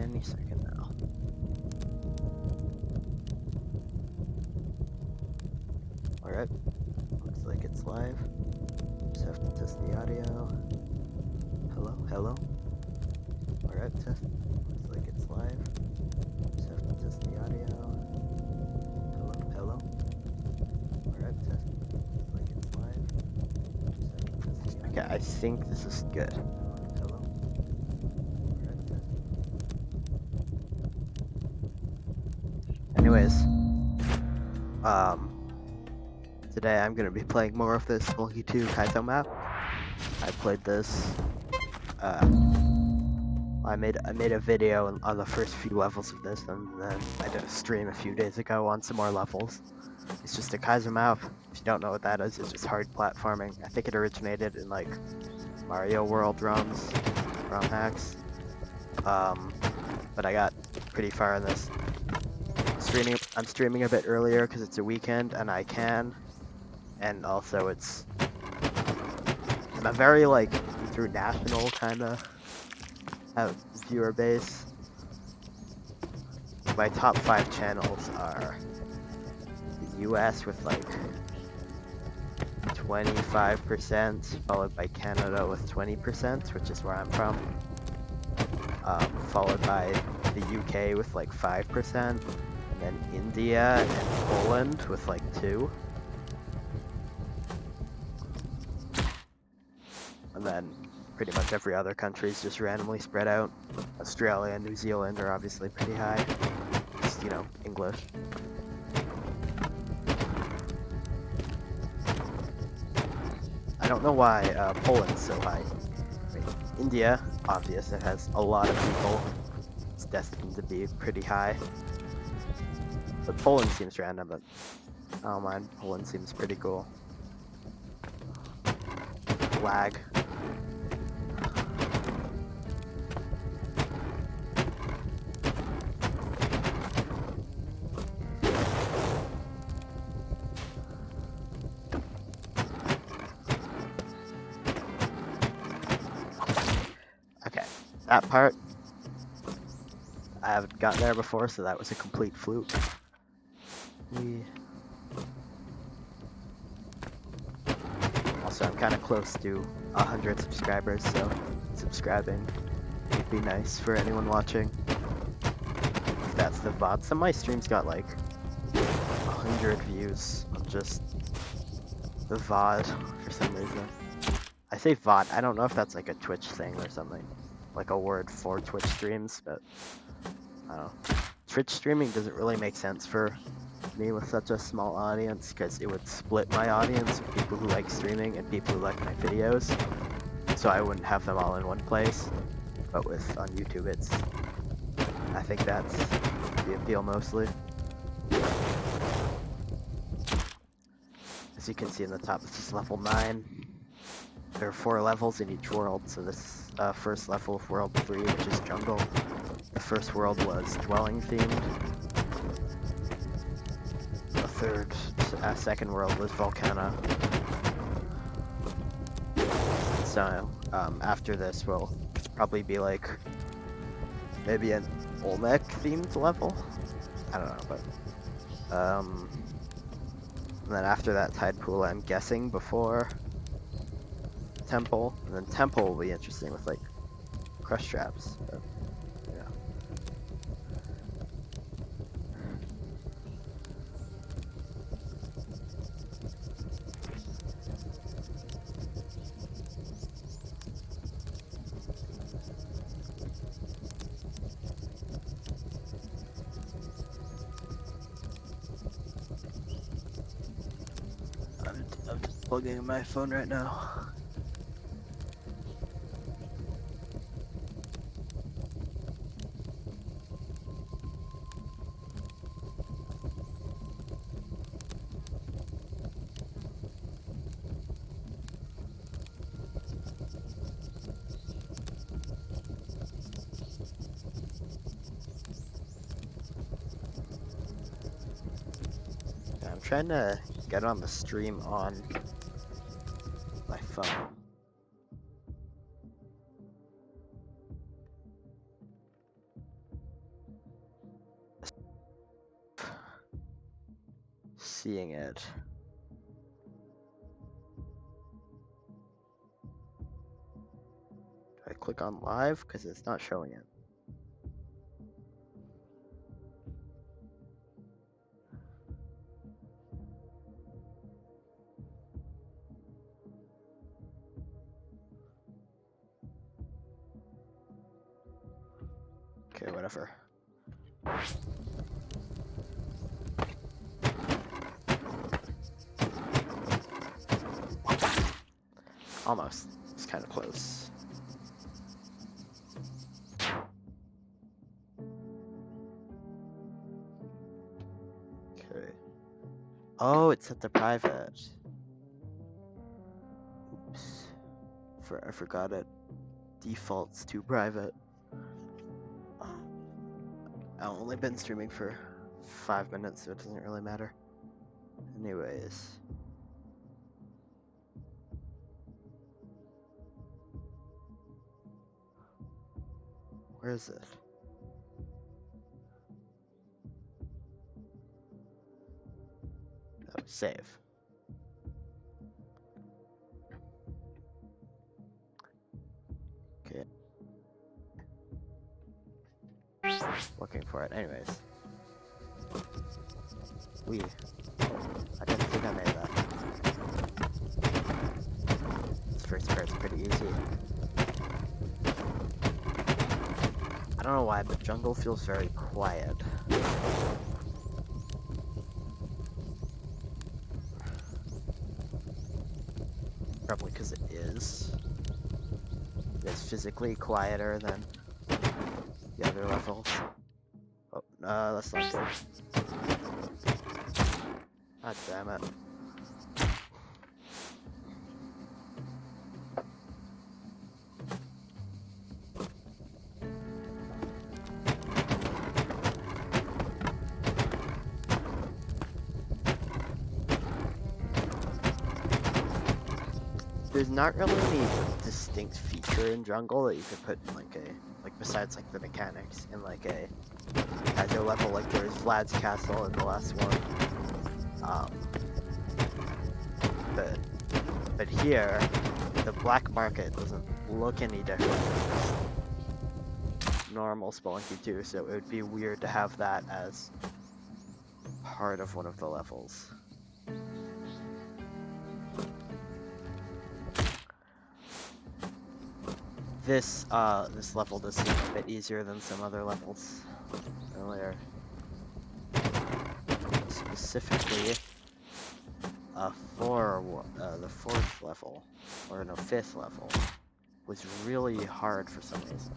any second now. Alright, looks like it's live. Just have to test the audio. Hello, hello. Alright, test. Looks like it's live. Just have to test the audio. Hello, hello. Alright, test. Looks like it's live. Just have to test the audio. Okay, I think this is good. Hello. Alright, test. Anyways, today I'm gonna be playing more of this Spelunky 2 Kaizo map. I played this. I made a video on the first few levels of this, and then I did a stream a few days ago on some more levels. It's just a Kaizo map. If you don't know what that is, it's just hard platforming. I think it originated in like Mario World ROMs, ROM hacks. But I got pretty far in this. I'm streaming a bit earlier because it's a weekend and I can. And also I'm a very like international kind of viewer base. My top 5 channels are the US with like 25%, followed by Canada with 20%, which is where I'm from. Followed by the UK with like 5%, and then India and Poland with like 2%. And then pretty much every other country is just randomly spread out. Australia and New Zealand are obviously pretty high. Just, you know, English. I don't know why Poland's so high. I mean, India, obvious, it has a lot of people. It's destined to be pretty high. But Poland seems random, but I don't mind. Poland seems pretty cool. Lag. Okay, that part, I haven't gotten there before, so that was a complete fluke. Also, I'm kind of close to 100 subscribers, so subscribing would be nice for anyone watching. If that's the VOD. Some of my streams got like 100 views on just the VOD for some reason. I say VOD, I don't know if that's like a Twitch thing or something. Like a word for Twitch streams, but I don't know. Twitch streaming doesn't really make sense for me with such a small audience, because it would split my audience of people who like streaming and people who like my videos, so I wouldn't have them all in one place. But on YouTube, I think that's the appeal mostly. As you can see in the top, this is level 9. There are 4 levels in each world, so this first level of world 3, which is jungle. The first world was dwelling themed. Second world was volcano. So after this will probably be like maybe an Olmec themed level. I don't know, but and then after that tide pool, I'm guessing before temple, and then temple will be interesting with like crush traps. But, yeah. I'm just plugging in my phone right now. I'm trying to get on the stream on my phone. seeing it. Do I click on live? Because it's not showing it. Okay, whatever. Almost. It's kind of close. Okay. Oh, it's set to private. Oops. I forgot it defaults to private. I've only been streaming for 5 minutes, so it doesn't really matter. Anyways. Where is it? Oh, save. Okay. Looking for it. Anyways. I didn't think I made that. This first part's pretty easy. I don't know why, but jungle feels very quiet. Probably because it is. It is physically quieter than the other levels. Oh, that's not good. God damn it. There's not really any distinct feature in jungle that you could put in like besides like the mechanics in like a Kaizo level, like there's Vlad's castle in the last one. But here, the black market doesn't look any different than normal Spelunky 2, so it would be weird to have that as part of one of the levels. This level does seem a bit easier than some other levels earlier. Specifically, the fourth level, or no, fifth level, was really hard for some reason.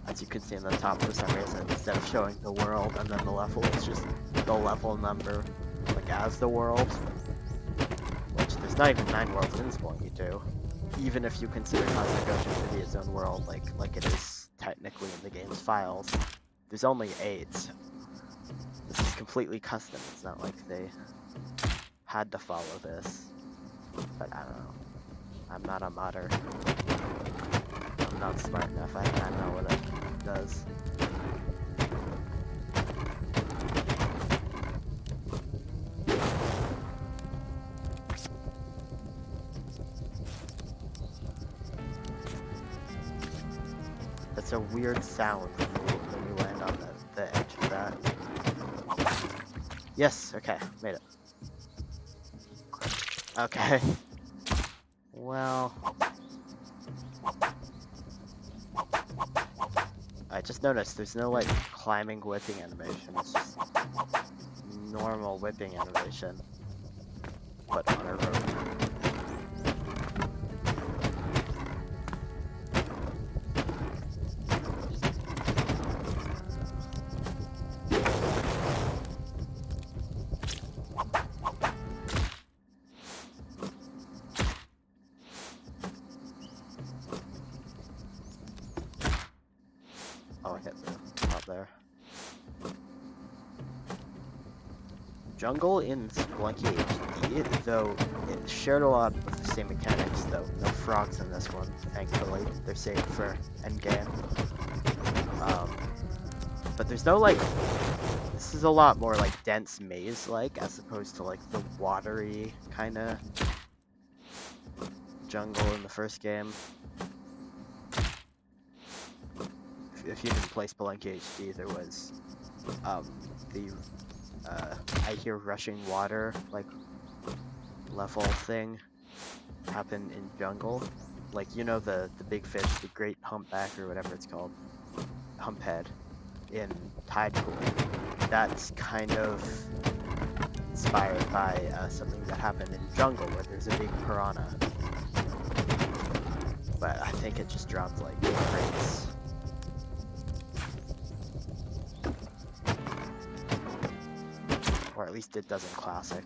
As you can see in the top, for some reason, instead of showing the world and then the level, it's just the level number, like as the world. Which there's not even 9 worlds in Spelunky 2. Even if you consider Cosmic Ocean to be its own world, like it is technically in the game's files, there's only 8. This is completely custom. It's not like they had to follow this. But I don't know. I'm not a modder. I'm not smart enough. I don't know what it does. That's a weird sound when you land on the edge of that. Yes, okay, made it. Okay. Well... I just noticed there's no, like, climbing whipping animation. It's just normal whipping animation. But on a road. Oh, I hit the top there. Jungle in Spelunky HD, though, it shared a lot of the same mechanics, though. No frogs in this one, thankfully. They're saved for endgame. But there's no, like, This is a lot more like dense maze-like as opposed to like the watery kind of jungle in the first game. If you didn't play Spelunky HD, there was the I hear rushing water like level thing happen in jungle. Like, you know, the big fish, the great humpback or whatever it's called, humphead in tide pool. That's kind of inspired by something that happened in jungle where there's a big piranha. But I think it just dropped like crates. Or at least it does in Classic.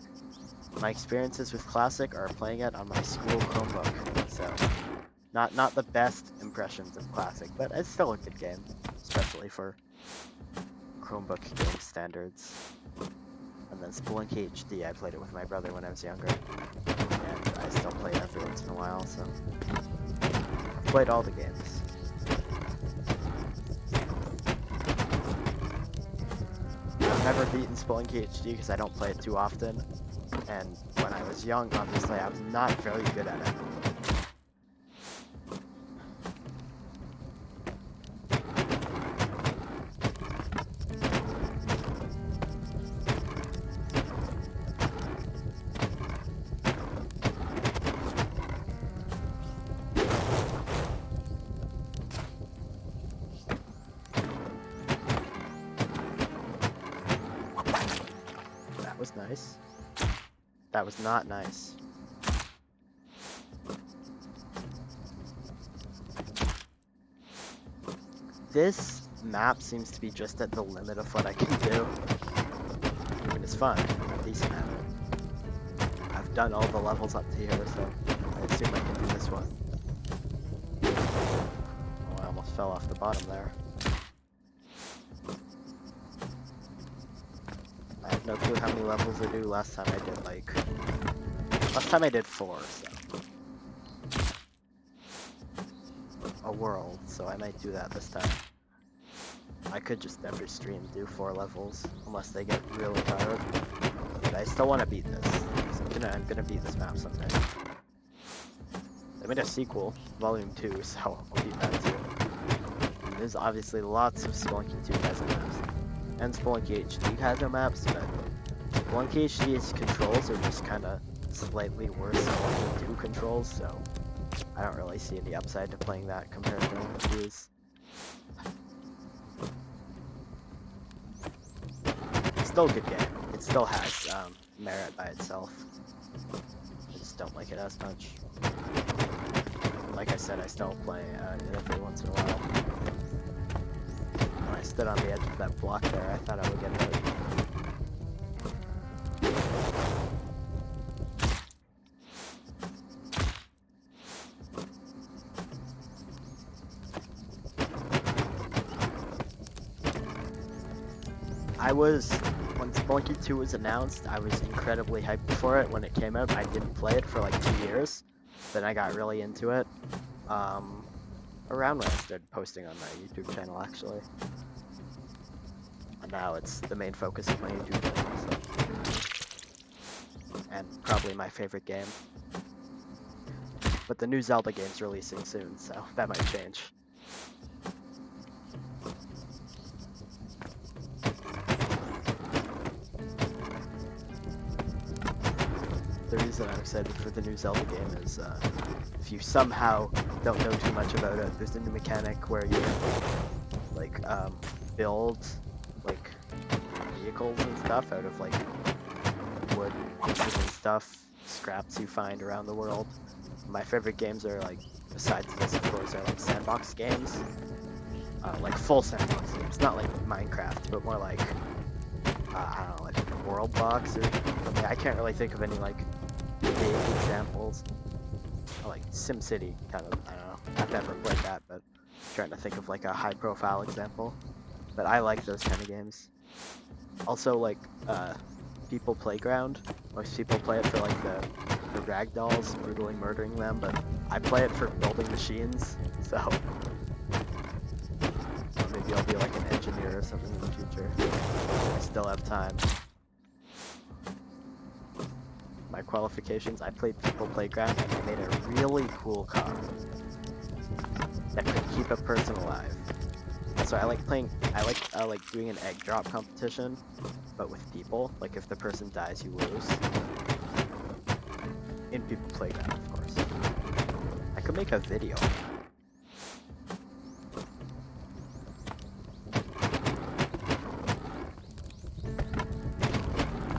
My experiences with Classic are playing it on my school Chromebook, so not the best impressions of Classic, but it's still a good game, especially for Chromebook game standards. And then Spelunky HD, I played it with my brother when I was younger, and I still play it every once in a while, so I've played all the games. I've never beaten Spelunky HD because I don't play it too often, and when I was young, obviously, I'm not very good at it. That was nice. That was not nice. This map seems to be just at the limit of what I can do. I mean, it's fun. I'm decent at it. I've done all the levels up to here, so I assume I can do this one. Oh, I almost fell off the bottom there. I have no clue how many levels I do. Last time I did 4, so. A world, so I might do that this time. I could just every stream do 4 levels, unless they get really hard. But I still want to beat this. I'm gonna beat this map someday. They made a sequel, Volume 2, so I'll beat that too. And there's obviously lots of Spelunky 2 Kaizo maps. And Spelunky HD Kaizo maps, but Spelunky HD's controls are just kinda slightly worse than Spelunky 2 controls, so I don't really see any upside to playing that compared to these. It's still a good game. It still has merit by itself. I just don't like it as much. And like I said, I still play it every once in a while. When I stood on the edge of that block there, I thought I would get hit. When Spelunky 2 was announced, I was incredibly hyped for it when it came out. I didn't play it for like 2 years, then I got really into it, around when I started posting on my YouTube channel actually. And now it's the main focus of my YouTube channel, so. And probably my favorite game. But the new Zelda game's releasing soon, so that might change. The reason I'm excited for the new Zelda game is if you somehow don't know too much about it, there's a new mechanic where you can like build like vehicles and stuff out of like wood pieces and stuff, scraps you find around the world. My favorite games are like, besides this of course, are like sandbox games, like full sandbox games, not like Minecraft, but more like I don't know, like World Box or something. I can't really think of any like big examples. Like SimCity, kind of. I don't know. I've never played that, but I'm trying to think of like a high-profile example. But I like those kind of games. Also, like People Playground. Most people play it for like the ragdolls, brutally murdering them, but I play it for building machines. So maybe I'll be like an engineer year or something in the future. I still have time. My qualifications, I played People Playground and I made a really cool car that could keep a person alive. So I like playing, I like doing an egg drop competition, but with people. Like if the person dies, you lose. In People Playground, of course. I could make a video.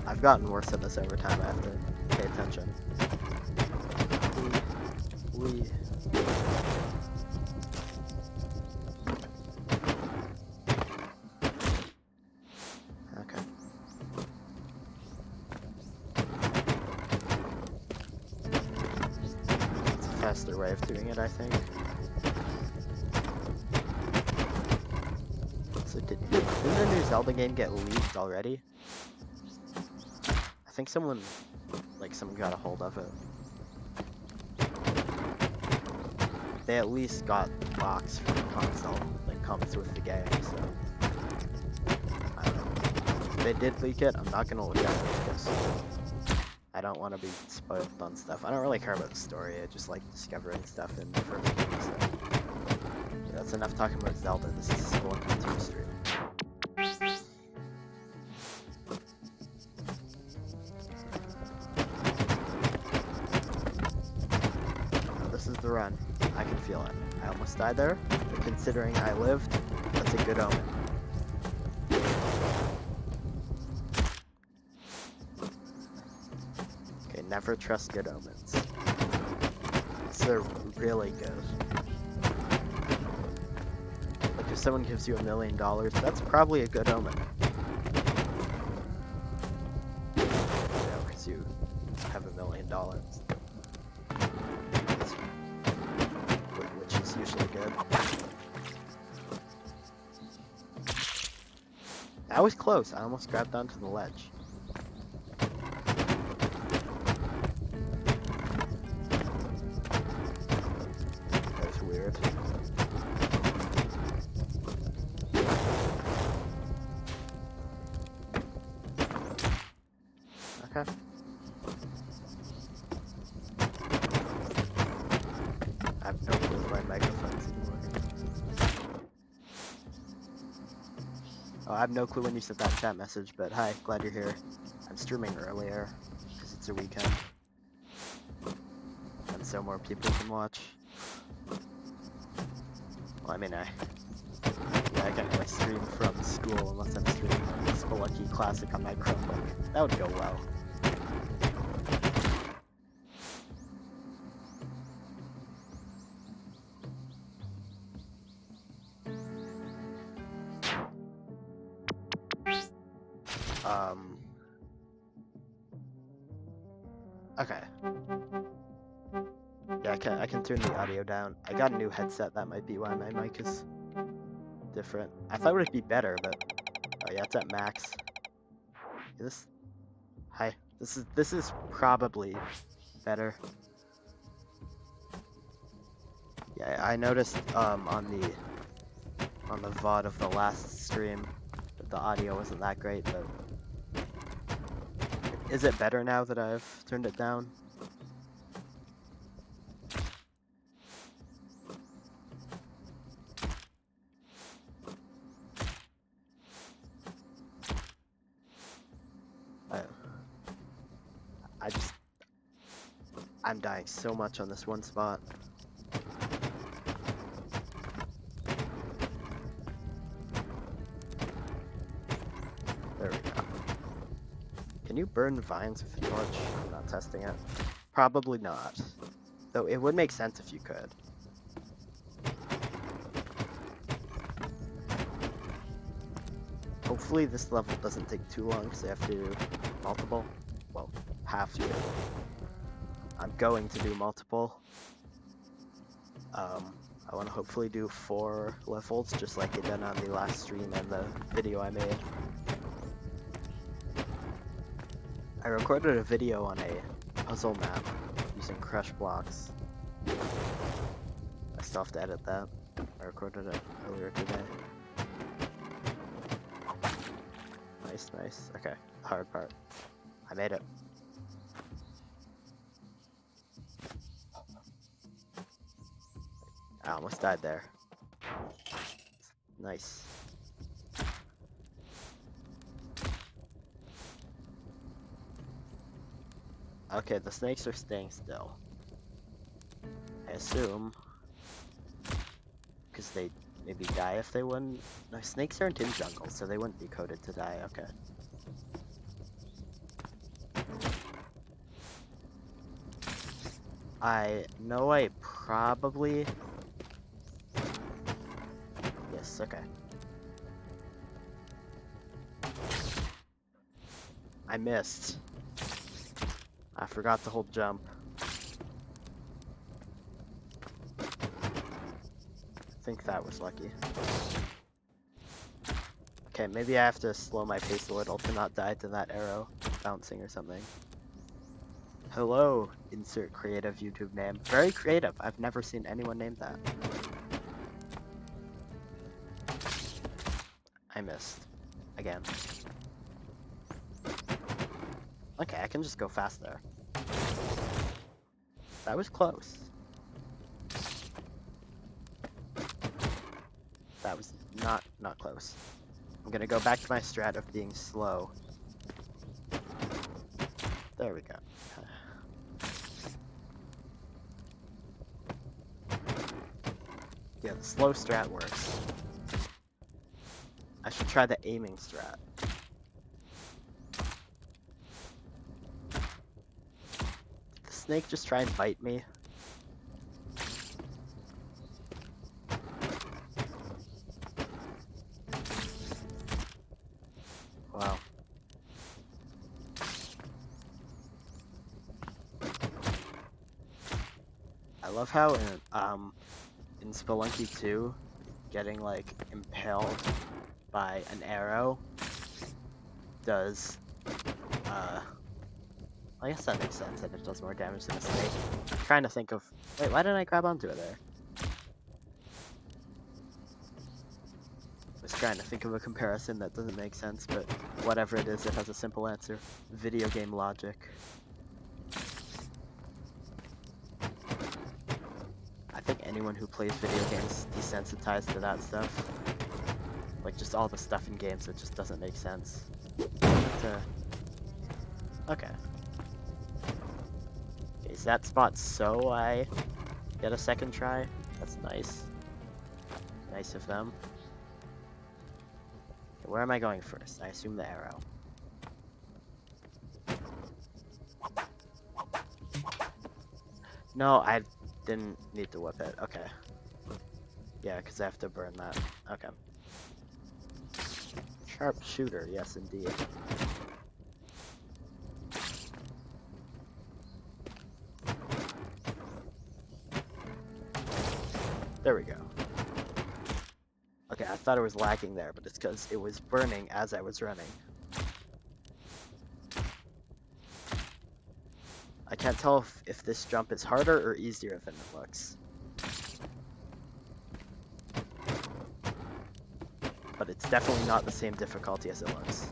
I've gotten worse at this over time. I have to pay attention. We. Okay. It's a faster way of doing it, I think. So didn't the new Zelda game get leaked already? I think someone got a hold of it. They at least got the box for the console that comes with the game, so I don't know. If they did leak it, I'm not gonna look at it because I don't want to be spoiled on stuff. I don't really care about the story, I just like discovering stuff in the first game, so yeah, that's enough talking about Zelda. This is a Spelunky 2 stream. This is the run. I can feel it. I almost died there, but considering I lived, that's a good omen. Okay, never trust good omens. They're really good. Like if someone gives you $1 million, that's probably a good omen. You know, because you have $1 million. Which is usually good. That was close. I almost grabbed onto the ledge. That was weird. Okay. I have no clue if my microphone's anymore. Oh, I have no clue when you sent that chat message, but hi, glad you're here. I'm streaming earlier, because it's a weekend. And so more people can watch. Well, I mean, I can't really stream from school unless I'm streaming on Spelunky Classic on my Chromebook. That would go well. Okay. Yeah, I can turn the audio down. I got a new headset, that might be why my mic is different. I thought it would be better, but oh yeah, it's at max. This is probably better. Yeah, I noticed on the VOD of the last stream that the audio wasn't that great, but is it better now that I've turned it down? I'm dying so much on this one spot. There we go. Can you burn vines with a torch? I'm not testing it. Probably not. Though it would make sense if you could. Hopefully this level doesn't take too long because I have to do multiple. Well, have to. I'm going to do multiple. I want to hopefully do 4 levels just like I did on the last stream and the video I made. I recorded a video on a puzzle map using crush blocks. I still have to edit that. I recorded it earlier today. Nice, nice. Okay, hard part. I made it. I almost died there. Nice. Okay, the snakes are staying still. I assume. Because they maybe die if they wouldn't. No, snakes aren't in jungle, so they wouldn't be coded to die. Okay. I know I probably... Yes, okay. I missed. I forgot to hold jump. I think that was lucky. Okay, maybe I have to slow my pace a little to not die to that arrow bouncing or something. Hello, insert creative YouTube name. Very creative. I've never seen anyone name that. I missed. Again. Okay, I can just go fast there. That was close. That was not close. I'm gonna go back to my strat of being slow. There we go. Yeah, the slow strat works. I should try the aiming strat. Did the snake just try and bite me? Wow. I love how in Spelunky 2, getting like impaled by an arrow does I guess that makes sense that it does more damage than a snake. I'm trying to think of wait, why didn't I grab onto it there? I was trying to think of a comparison that doesn't make sense, but whatever it is, it has a simple answer. Video game logic. I think anyone who plays video games is desensitized to that stuff. Like, just all the stuff in games that just doesn't make sense. Okay. Is that spot so I get a second try? That's nice. Nice of them. Okay, where am I going first? I assume the arrow. No, I didn't need to whip it. Okay. Yeah, because I have to burn that. Okay. Sharp shooter, yes indeed. There we go. Okay, I thought it was lagging there, but it's because it was burning as I was running. I can't tell if this jump is harder or easier than it looks. But it's definitely not the same difficulty as it looks.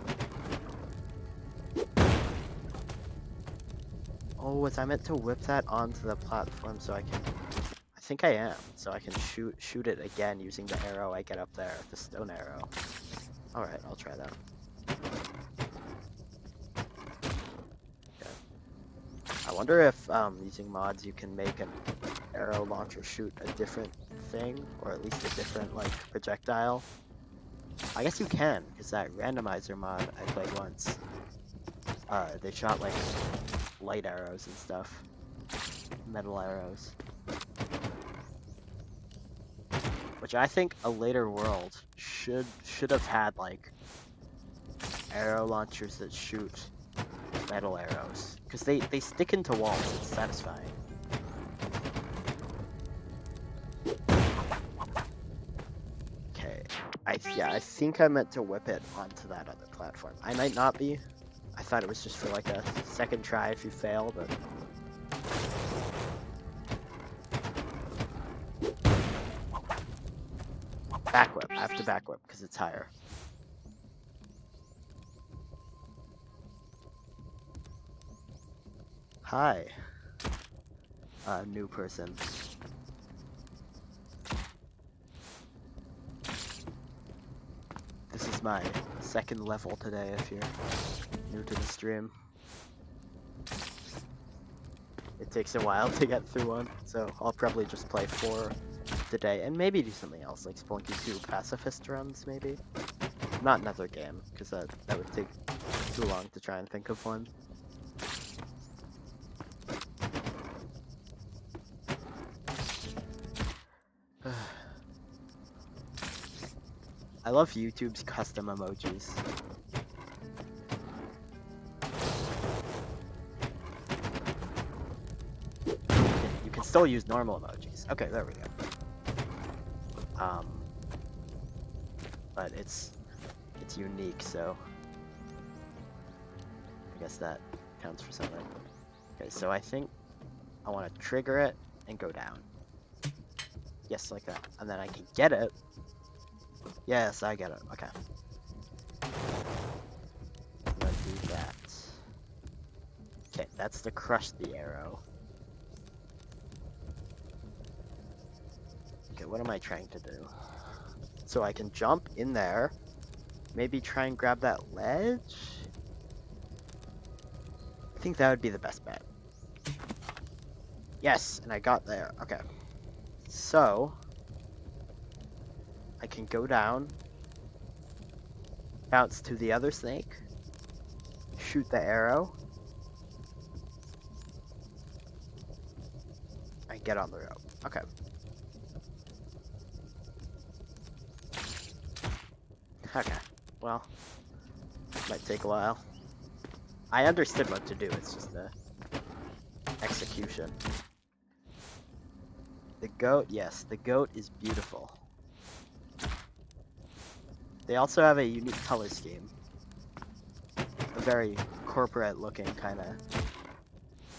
Oh, was I meant to whip that onto the platform so I can... I think I am, so I can shoot it again using the arrow I get up there, the stone arrow. Alright, I'll try that. I wonder if using mods you can make an arrow launcher shoot a different thing, or at least a different like projectile. I guess you can, because that randomizer mod I played once, they shot like light arrows and stuff, metal arrows. Which I think a later world should have had like arrow launchers that shoot metal arrows, because they stick into walls. It's satisfying. Okay, I think I meant to whip it onto that other platform. I might not be. I thought it was just for like a second try if you fail, but. Back whip. I have to back whip because it's higher. hi, new person. This is my second level today if you're new to the stream. It takes a while to get through one, so I'll probably just play 4 today and maybe do something else like Spelunky 2 pacifist runs maybe. Not another game, because that would take too long to try and think of one. I love YouTube's custom emojis. You can still use normal emojis. Okay, there we go. But it's unique, so I guess that counts for something. Okay, so I think I want to trigger it and go down. Yes, like that. And then I can get it. Yes, I get it. Okay. Let's do that. Okay, that's to crush the arrow. Okay, what am I trying to do? So I can jump in there. Maybe try and grab that ledge? I think that would be the best bet. Yes, and I got there. Okay. So I can go down, bounce to the other snake, shoot the arrow, and get on the rope. Okay. Okay. Well, might take a while. I understood what to do, it's just the execution. The goat, yes, the goat is beautiful. They also have a unique color scheme. A very corporate looking kind of,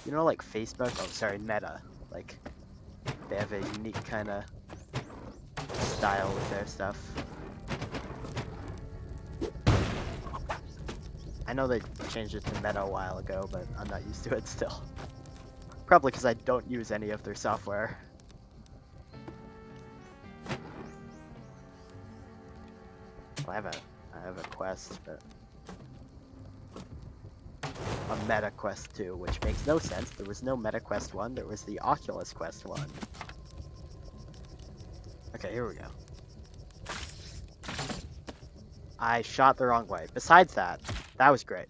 you know, like Facebook, oh sorry, Meta. Like, they have a unique kind of style with their stuff. I know they changed it to Meta a while ago, but I'm not used to it still. Probably because I don't use any of their software. Well, I have a quest, but a Meta Quest 2, which makes no sense. There was no Meta Quest 1, there was the Oculus Quest 1. Okay, here we go. I shot the wrong way. Besides that, that was great.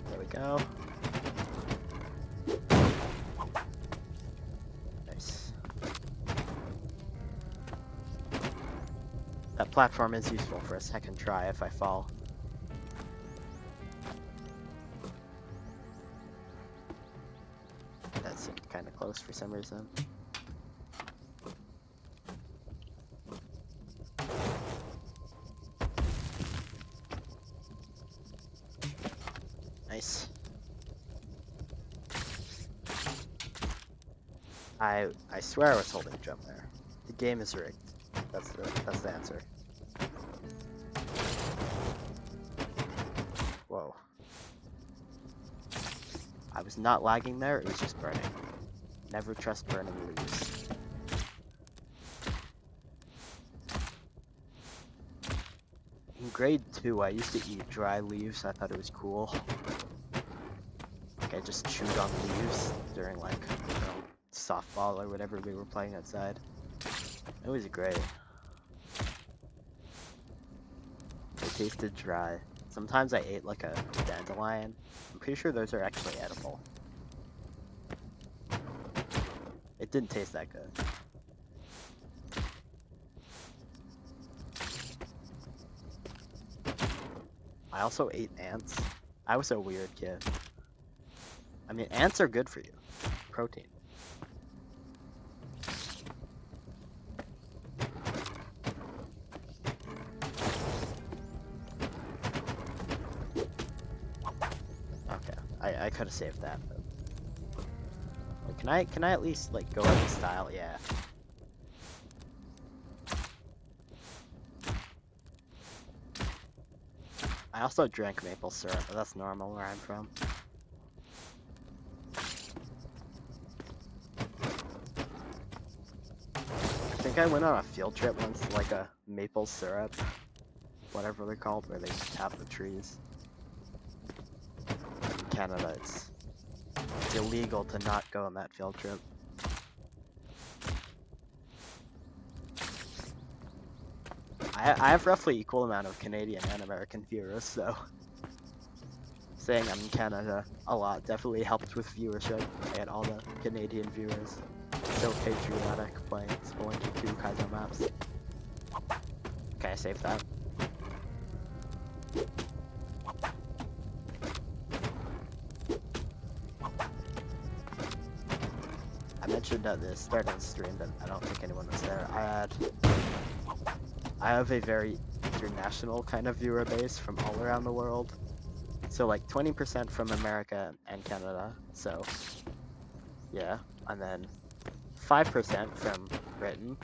There we go. Nice. That platform is useful for a second try if I fall. That seemed kind of close for some reason. Nice. I swear I was holding jump there. The game is rigged. That's the answer. Whoa. I was not lagging there, it was just burning. Never trust burning leaves. In grade 2, I used to eat dry leaves. I thought it was cool. Like I just chewed on leaves during like, you know, softball or whatever we were playing outside. It was great. It tasted dry. Sometimes I ate like a dandelion. I'm pretty sure those are actually edible. It didn't taste that good. I also ate ants. I was a weird kid. I mean, ants are good for you. Protein. Okay, I could have saved that. But... Wait, can I at least like go out of style? Yeah. I also drank maple syrup, but that's normal where I'm from. I think I went on a field trip once to like a maple syrup, whatever they're called, where they tap the trees. In Canada, it's illegal to not go on that field trip. I have roughly equal amount of Canadian and American viewers, so saying I'm in Canada a lot definitely helped with viewership. I had all the Canadian viewers. So patriotic playing Spelunky 2 Kaizo maps. Okay, I saved that. I mentioned at the start of the stream, but I don't think anyone was there. I have a very international kind of viewer base from all around the world. So like 20% from America and Canada, so yeah, and then 5% from Britain,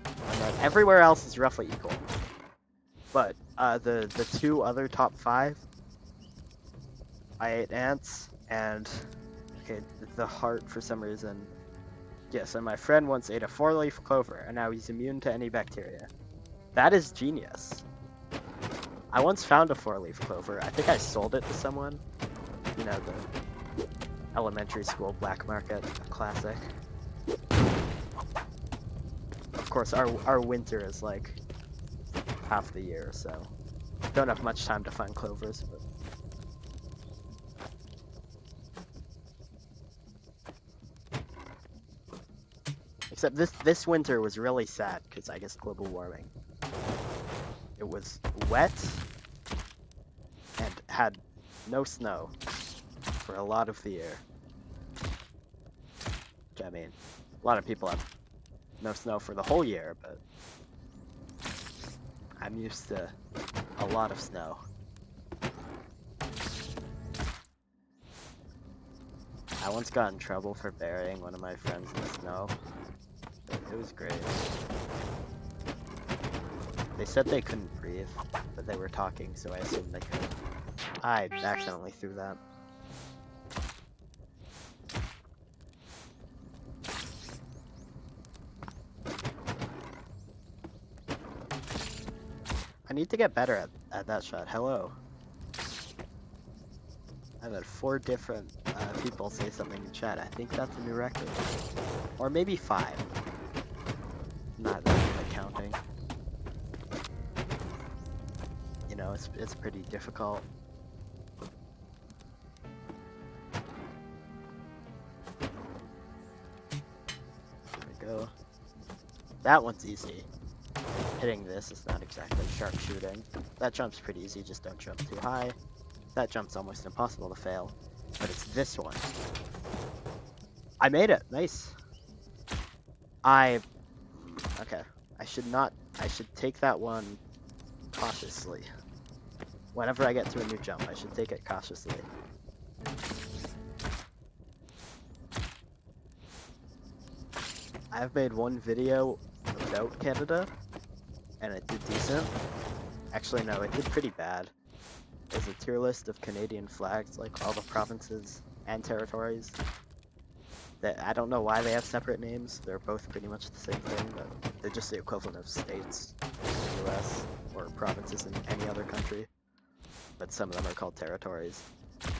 and then everywhere else is roughly equal. But the two other top 5, I ate ants, and okay, the heart for some reason. Yes, and my friend once ate a 4-leaf clover, and now he's immune to any bacteria. That is genius. I once found a 4-leaf clover. I think I sold it to someone. You know, the elementary school black market classic. Of course, our winter is like half the year, so don't have much time to find clovers. But except this winter was really sad because I guess global warming. It was wet and had no snow for a lot of the year. Which, I mean, a lot of people have no snow for the whole year, but I'm used to a lot of snow. I once got in trouble for burying one of my friends in the snow. It was great. They said they couldn't breathe, but they were talking, so I assumed they could. I accidentally threw that. I need to get better at that shot. Hello. I've had 4 different people say something in chat. I think that's a new record. Or maybe 5. Not really counting. You know, it's pretty difficult. There we go. That one's easy. Hitting this is not exactly sharpshooting. That jump's pretty easy, just don't jump too high. That jump's almost impossible to fail. But it's this one. I made it! Nice! Okay. I should take that one cautiously. Whenever I get to a new jump, I should take it cautiously. I've made one video about Canada, and it did decent. Actually, no, it did pretty bad. There's a tier list of Canadian flags, like all the provinces and territories. That I don't know why they have separate names. They're both pretty much the same thing, but they're just the equivalent of states in the US or provinces in any other country. But some of them are called territories,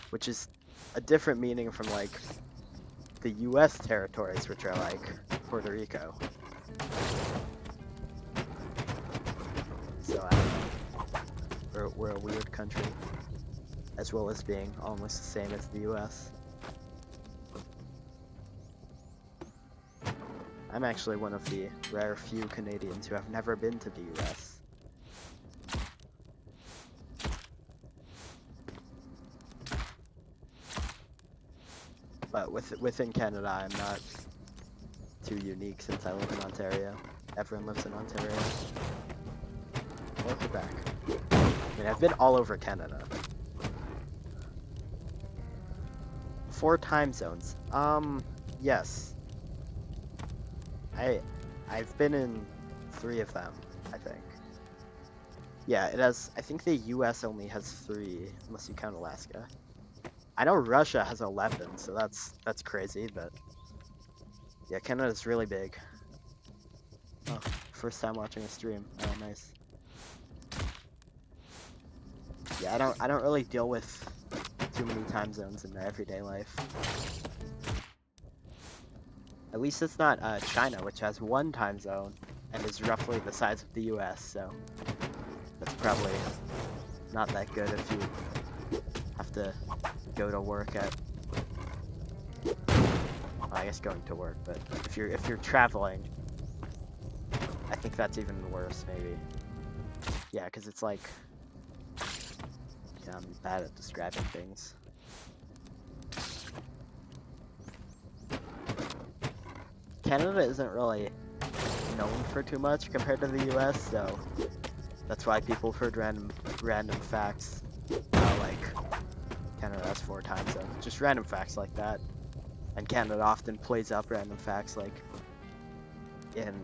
which is a different meaning from like the US territories, which are like Puerto Rico. So I don't know. We're a weird country, as well as being almost the same as the US. I'm actually one of the rare few Canadians who have never been to the US. But within Canada, I'm not too unique since I live in Ontario. Everyone lives in Ontario. Or Quebec. I mean, I've been all over Canada. 4 time zones. Yes. I've been in 3 of them, I think. Yeah, it has. I think the U.S. only has 3, unless you count Alaska. I know Russia has 11, so that's crazy. But yeah, Canada's really big. Oh, first time watching a stream. Oh, nice. Yeah, I don't really deal with too many time zones in my everyday life. At least it's not China, which has 1 time zone and is roughly the size of the U.S. So that's probably not that good if you have to go to work at. Well, I guess going to work, but if you're traveling, I think that's even worse, maybe. Yeah, because it's like, yeah, I'm bad at describing things. Canada isn't really known for too much compared to the U.S., so that's why people have heard random facts. Like Canada has 4 time zones, just random facts like that. And Canada often plays up random facts. Like in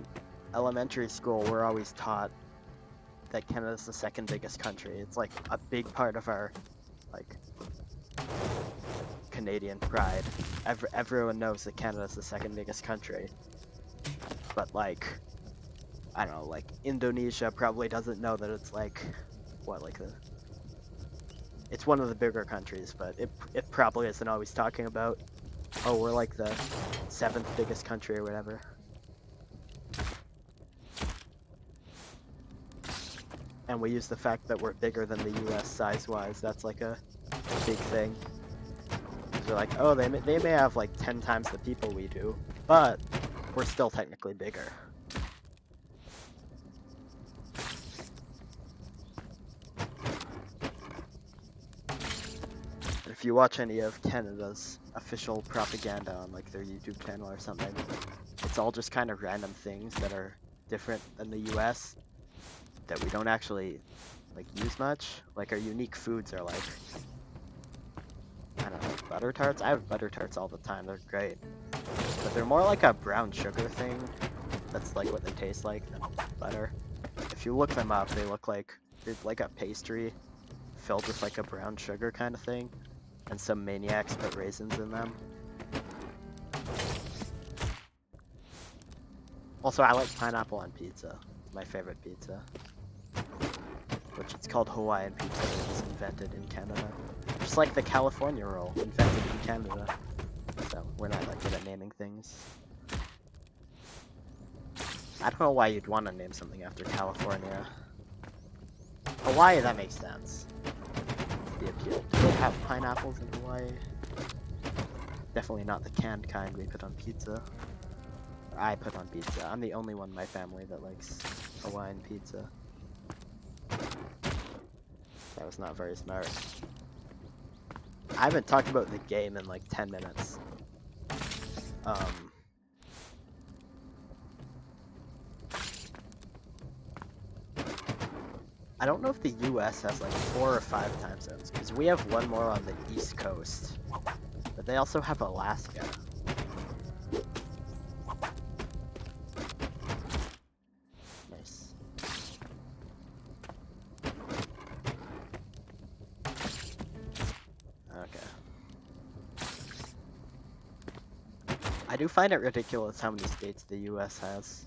elementary school, we're always taught that Canada's the 2nd biggest country. It's like a big part of our like Canadian pride. Everyone knows that Canada's the 2nd biggest country. But like, I don't know, like Indonesia probably doesn't know that it's like, what, like it's one of the bigger countries, but it probably isn't always talking about, oh, we're like the 7th biggest country or whatever. And we use the fact that we're bigger than the US size-wise. That's like a big thing. They're like, oh, they may have like 10 times the people we do, but we're still technically bigger. If you watch any of Canada's official propaganda on like their YouTube channel or something, it's all just kind of random things that are different than the US that we don't actually like use much. Like our unique foods are like, I don't know, butter tarts. I have butter tarts all the time. They're great, but they're more like a brown sugar thing. That's like what they taste like than butter. If you look them up, they look like they're like a pastry filled with like a brown sugar kind of thing, and some maniacs put raisins in them. Also, I like pineapple on pizza. It's my favorite pizza. Which it's called Hawaiian pizza. It was invented in Canada. Just like the California roll, invented in Canada. So, we're not that good at naming things. I don't know why you'd want to name something after California. Hawaii, that makes sense. The appeal. Do they have pineapples in Hawaii? Definitely not the canned kind we put on pizza. Or I put on pizza. I'm the only one in my family that likes Hawaiian pizza. That was not very smart. I haven't talked about the game in like 10 minutes. I don't know if the US has like 4 or 5 time zones, because we have one more on the East Coast. But they also have Alaska. Nice. Okay. I do find it ridiculous how many states the US has.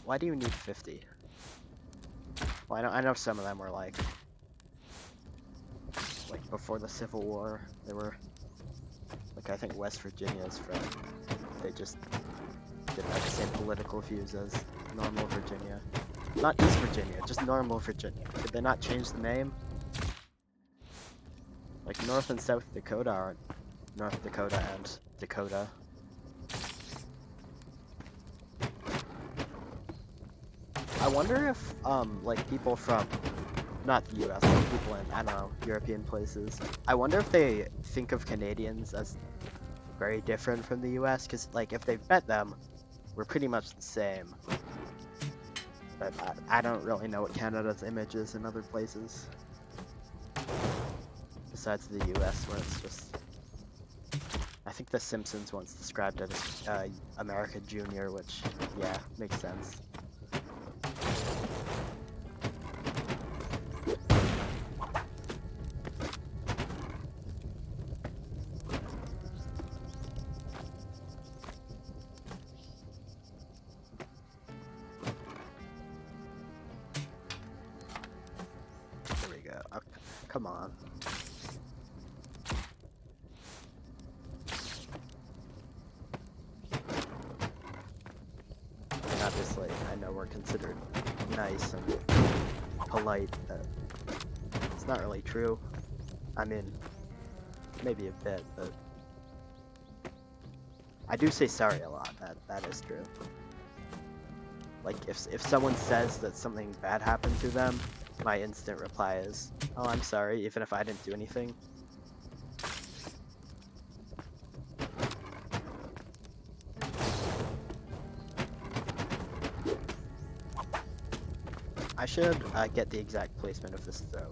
Why do you need 50? Well, I know some of them were like before the Civil War, they were, like, I think West Virginia's from, they just didn't have the same political views as normal Virginia. Not East Virginia, just normal Virginia. Did they not change the name? Like, North and South Dakota aren't North Dakota and Dakota. I wonder if, like, people from, not the US, but people in, I don't know, European places, I wonder if they think of Canadians as very different from the US, because, like, if they've met them, we're pretty much the same. But I don't really know what Canada's image is in other places. Besides the US, where it's just, I think The Simpsons once described it as America Junior, which, yeah, makes sense. Come on. I mean, obviously, I know we're considered nice and polite, but it's not really true. I mean, maybe a bit, but I do say sorry a lot. That is true. Like, if someone says that something bad happened to them, my instant reply is, "Oh, I'm sorry," even if I didn't do anything. I should get the exact placement of this throw.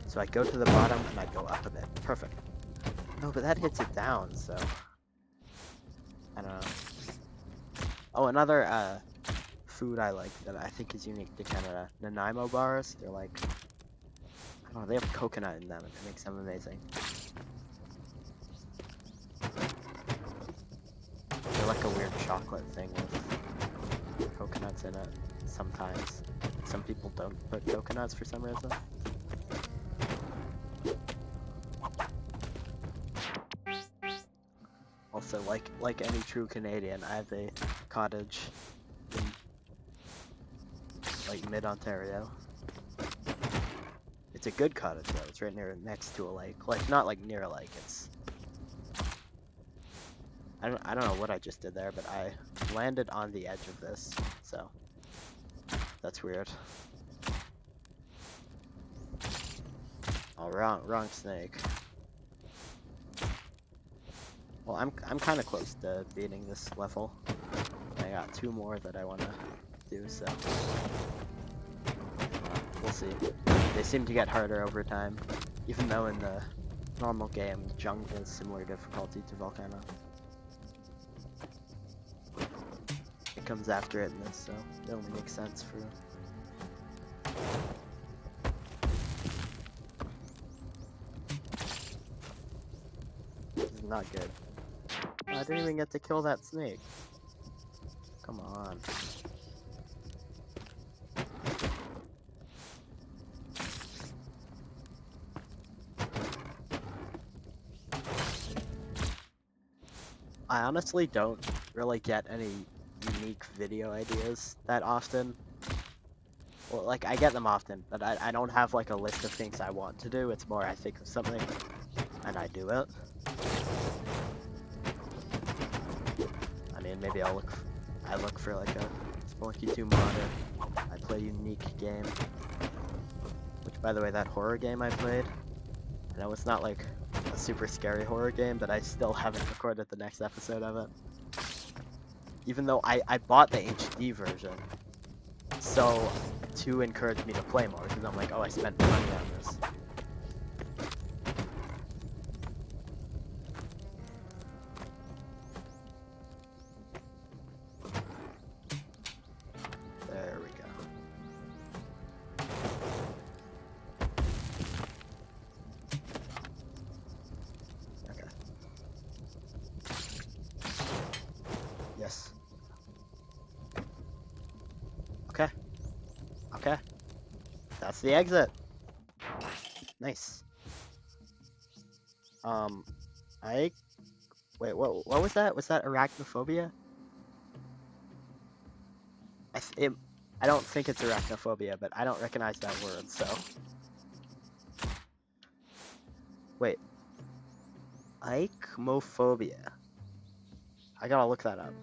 So I go to the bottom and I go up a bit. Perfect. No, but that hits it down, so I don't know. Oh, another food I like that I think is unique to Canada, Nanaimo bars. They're like, I don't know, they have coconut in them and it makes them amazing. They're like a weird chocolate thing with coconuts in it sometimes. Some people don't put coconuts for some reason. Also, like any true Canadian, I have a cottage in like mid-Ontario. It's a good cottage though. It's right next to a lake. Like not like near a lake. It's I don't know what I just did there, but I landed on the edge of this, so that's weird. Oh, wrong snake. Well, I'm kind of close to beating this level. I got 2 more that I want to do, so we'll see. They seem to get harder over time, even though in the normal game, jungle is similar difficulty to Volcano. It comes after it in this, so it only makes sense for. This is not good. I didn't even get to kill that snake. Come on. I honestly don't really get any unique video ideas that often. Well, like, I get them often, but I don't have like a list of things I want to do. It's more I think of something and I do it. I mean, maybe I look for like a Spelunky 2 mod, or I play a unique game. Which, by the way, that horror game I played, I know it's not like a super scary horror game, but I still haven't recorded the next episode of it. Even though I bought the HD version, so to encourage me to play more, because I'm like, oh, I spent money on this. There we go. Okay. Yes. Okay. Okay. That's the exit. Nice. Wait, what was that? Was that arachnophobia? I don't think it's arachnophobia, but I don't recognize that word, so. Wait. Ichmophobia. I gotta look that up.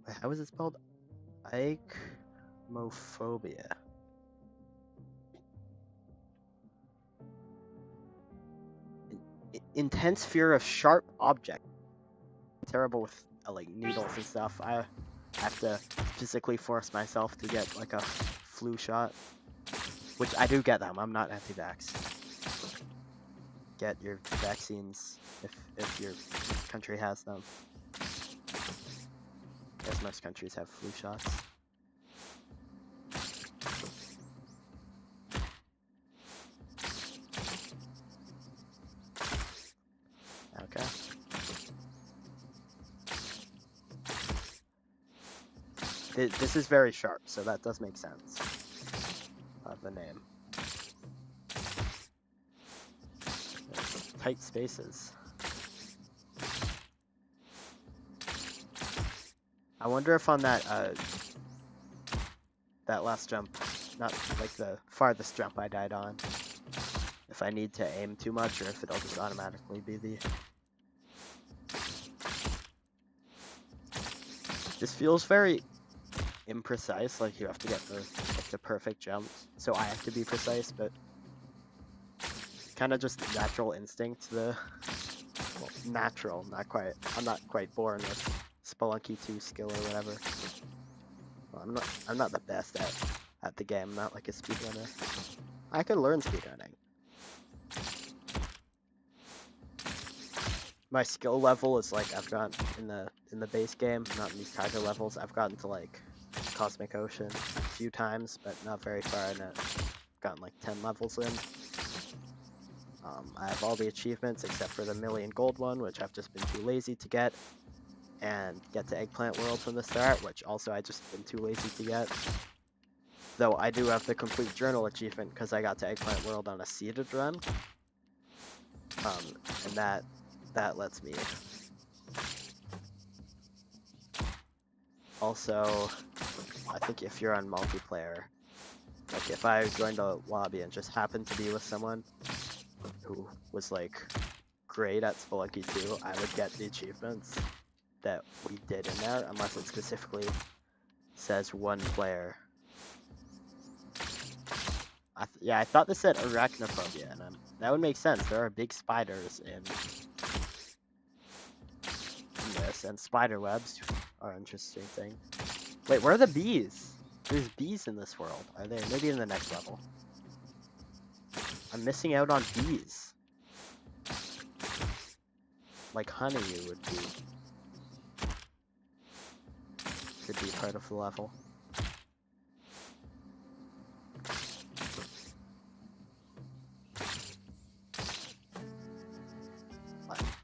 Wait, how is it spelled? Ichmophobia. Intense fear of sharp objects. Terrible with like needles and stuff. I have to physically force myself to get like a flu shot, which I do get them. I'm not anti-vax. Get your vaccines if your country has them. As most countries have flu shots. Okay. This is very sharp, so that does make sense. The name. There's tight spaces. I wonder if on that that last jump, not like the farthest jump I died on, if I need to aim too much or if it'll just automatically be the... This feels very imprecise, like you have to get the perfect jumps, so I have to be precise, but kind of just natural instinct, well, natural, not quite, I'm not quite born with Spelunky 2 skill or whatever. Well, I'm not the best at the game, I'm not like a speedrunner. I could learn speedrunning. My skill level is like I've gotten in the base game, not in these Kaizo levels. I've gotten to like Cosmic Ocean a few times, but not very far in it. Gotten like 10 levels in. I have all the achievements except for the million gold one, which I've just been too lazy to get, and get to Eggplant World from the start, which also I just been too lazy to get. Though I do have the complete journal achievement because I got to Eggplant World on a seeded run, and that lets me. Also, I think if you're on multiplayer, like if I joined a lobby and just happened to be with someone who was like great at Spelunky 2, I would get the achievements that we did in there, unless it specifically says one player. Yeah, I thought this said arachnophobia, and that would make sense. There are big spiders in this, and spider webs are an interesting thing. Wait, where are the bees? There's bees in this world. Are they? Maybe in the next level. I'm missing out on bees. Like honey would be. Could be part of the level.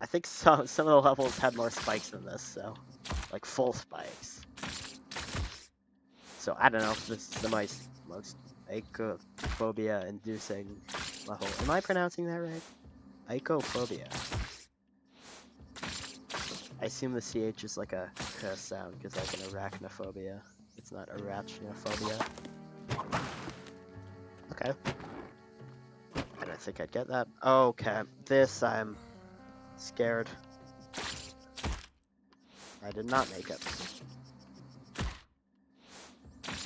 I think some of the levels had more spikes than this, so like full spikes. So I don't know if this is the most icophobia inducing level. Am I pronouncing that right? Icophobia. I assume the CH is like a K sound because like an arachnophobia. It's not arachnophobia. Okay. I don't think I'd get that. Okay. This I'm scared. I did not make it.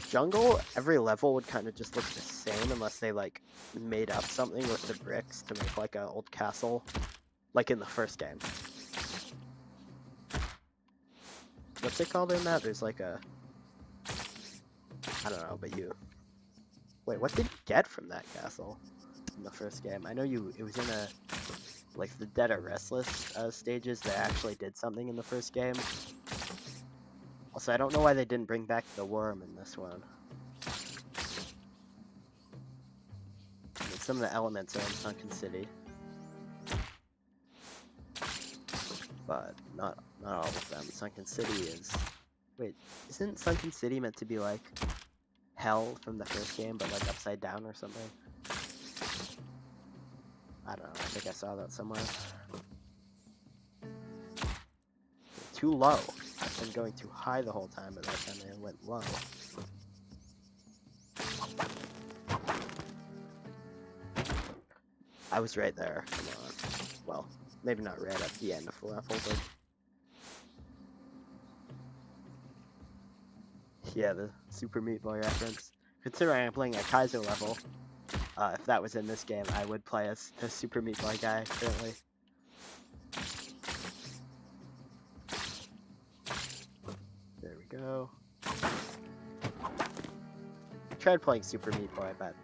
Jungle, every level would kind of just look the same unless they like made up something with the bricks to make like an old castle, like in the first game. What's it called in that? There's like a, I don't know, but you. Wait, what did you get from that castle in the first game? I know it was in a, like the Dead or Restless stages. They actually did something in the first game. Also, I don't know why they didn't bring back the worm in this one. I mean, some of the elements are in Sunken City, but not all of them. Sunken City is... Wait, isn't Sunken City meant to be like hell from the first game, but like upside down or something? I don't know, I think I saw that somewhere. Too low. I've been going too high the whole time, but that time I went low. I was right there. Well, maybe not right at the end of the level, but... Yeah, the Super Meat Boy reference. Considering I'm playing a Kaizo level, if that was in this game, I would play as the Super Meat Boy guy currently. There we go. I tried playing Super Meat Boy, but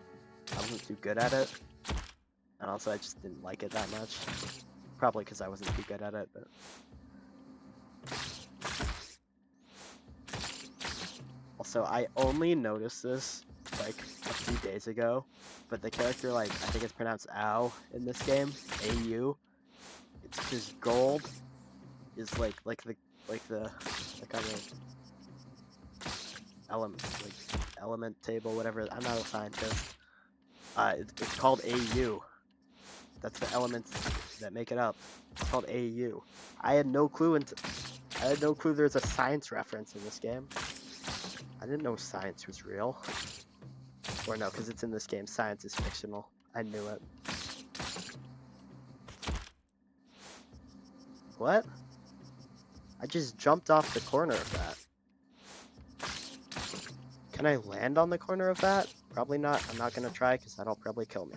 I wasn't too good at it. And also I just didn't like it that much. Probably because I wasn't too good at it, but... Also, I only noticed this, like, a few days ago, but the character, like, I think it's pronounced Ow in this game, A-U. It's because gold is, like the kind of... element table, whatever. I'm not a scientist. It's called AU. That's the elements that make it up. It's called AU. I had no clue there's a science reference in this game. I didn't know science was real. Or no, because it's in this game. Science is fictional. I knew it. What? I just jumped off the corner of that. Can I land on the corner of that? Probably not. I'm not going to try because that'll probably kill me.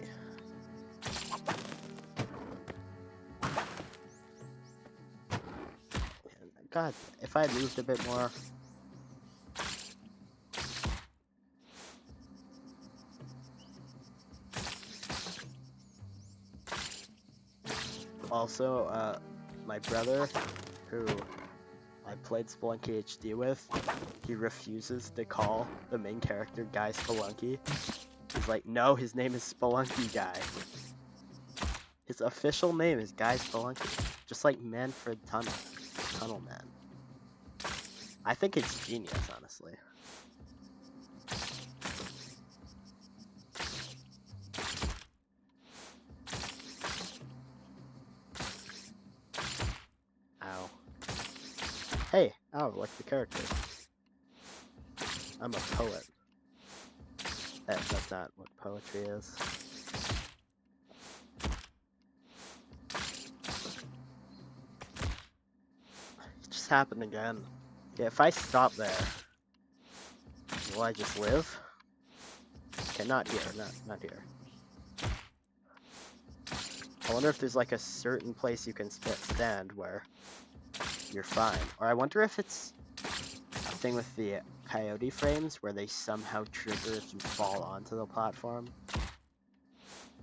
God, if I had moved a bit more. Also, my brother, who I played Spelunky HD with, he refuses to call the main character Guy Spelunky. He's like, no, his name is Spelunky Guy. His official name is Guy Spelunky, just like Manfred Tunnel Man. I think it's genius, honestly. Ow. Hey, ow, like the character. I'm a poet. That's not what poetry is. It just happened again. Yeah, if I stop there, will I just live? Okay, not here, not here. I wonder if there's like a certain place you can stand where you're fine. Or I wonder if it's a thing with the coyote frames where they somehow trigger if you fall onto the platform.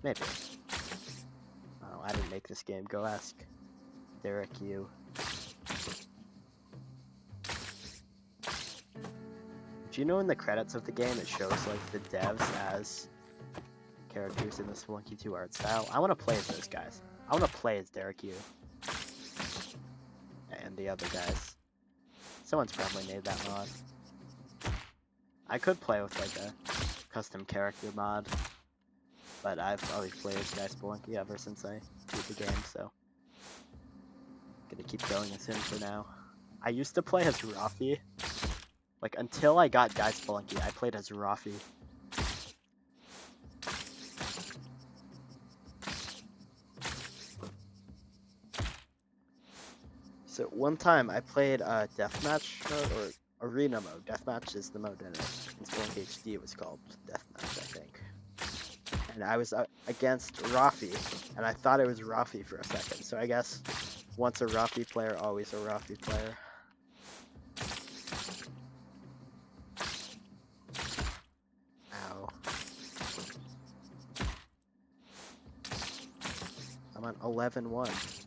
Maybe. Oh, I didn't make this game. Go ask Derek Yu. Do you know in the credits of the game it shows like the devs as characters in the Spelunky 2 art style? I want to play as those guys. I want to play as Derek Yu. And the other guys. Someone's probably made that mod. I could play with like a custom character mod. But I've always played as Guy Spelunky ever since I beat the game, so I'm gonna keep going as him for now. I used to play as Rafi. Like, until I got Guy Spelunky, I played as Rafi. So one time I played Deathmatch mode, or Arena mode. Deathmatch is the mode in it. In Spelunky HD it was called Deathmatch, I think. And I was against Rafi, and I thought it was Rafi for a second. So I guess once a Rafi player, always a Rafi player. Ow. I'm on 11-1.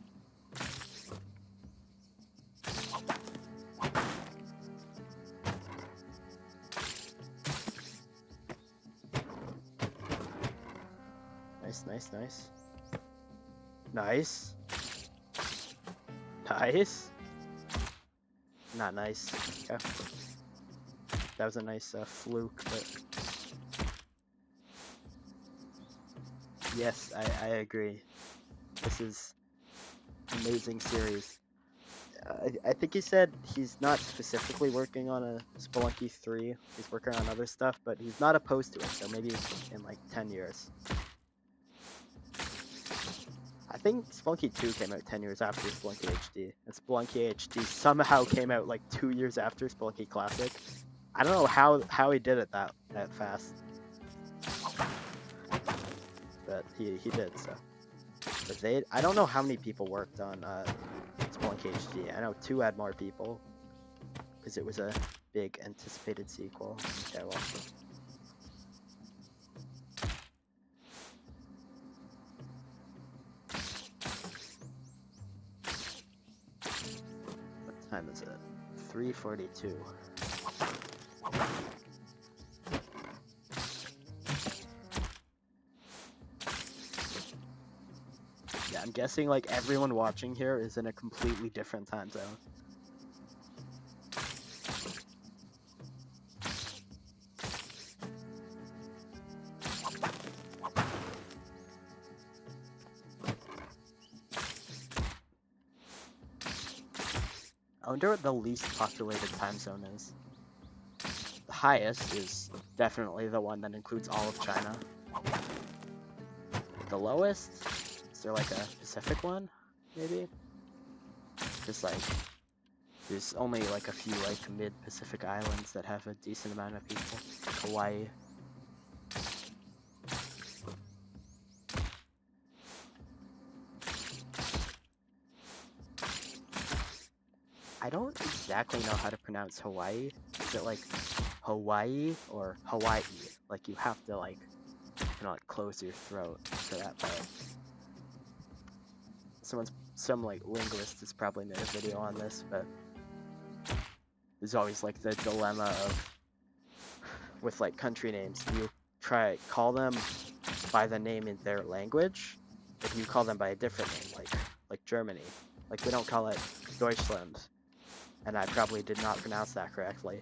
Nice, nice. Nice. Nice. Not nice. Okay. That was a nice fluke, but... Yes, I agree. This is an amazing series. I think he said he's not specifically working on a Spelunky 3. He's working on other stuff, but he's not opposed to it, so maybe in like 10 years. I think Spelunky 2 came out 10 years after Spelunky HD, and Spelunky HD somehow came out like 2 years after Spelunky Classic. I don't know how he did it that fast, but he did so. But I don't know how many people worked on Spelunky HD. I know 2 had more people because it was a big anticipated sequel. Okay, well. What time is it? 3:42. Yeah, I'm guessing like everyone watching here is in a completely different time zone. I wonder what the least populated time zone is. The highest is definitely the one that includes all of China. But the lowest? Is there like a Pacific one, maybe? Just like, there's only like a few like mid-Pacific islands that have a decent amount of people. Like Hawaii. I don't exactly know how to pronounce Hawaii. Is it like Hawaii or Hawaii? Like you have to like, like close your throat for that part. Some like linguist has probably made a video on this, but there's always like the dilemma of with like country names. Do you call them by the name in their language, or do you call them by a different name, like Germany? Like we don't call it Deutschland, and I probably did not pronounce that correctly.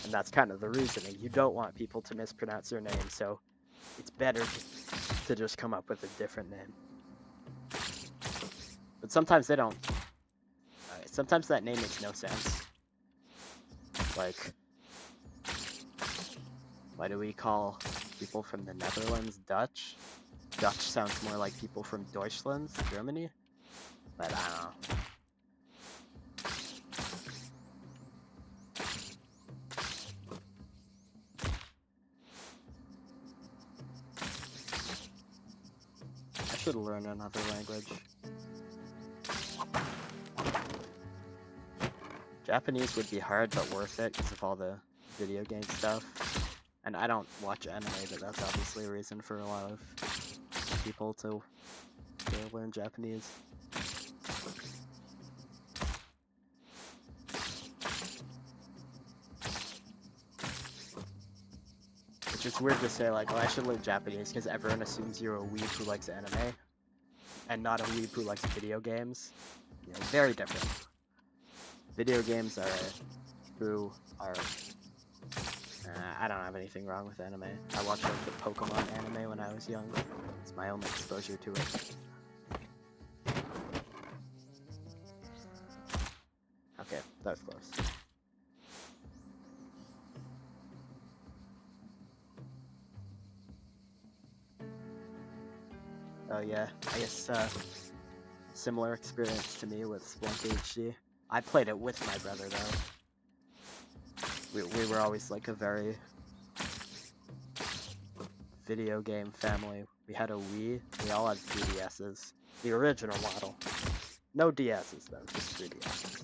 And that's kind of the reasoning. You don't want people to mispronounce their name, so it's better to just come up with a different name. But sometimes they don't. Sometimes that name makes no sense. Like, why do we call people from the Netherlands Dutch? Dutch sounds more like people from Deutschland, Germany. But I don't know. I should learn another language. Japanese would be hard, but worth it because of all the video game stuff. And I don't watch anime, but that's obviously a reason for a lot of people to learn Japanese. Which is weird to say, like, oh, I should learn Japanese because everyone assumes you're a weeb who likes anime, and not a weeb who likes video games. You know, very different. Video games are I don't have anything wrong with anime. I watched like the Pokemon anime when I was young. It's my only exposure to it. Okay, that was close. Oh yeah, I guess similar experience to me with Spelunky HD. I played it with my brother though. We were always like a very video game family. We had a Wii, we all had 3DSs. The original model. No DSs though, just 3DSs.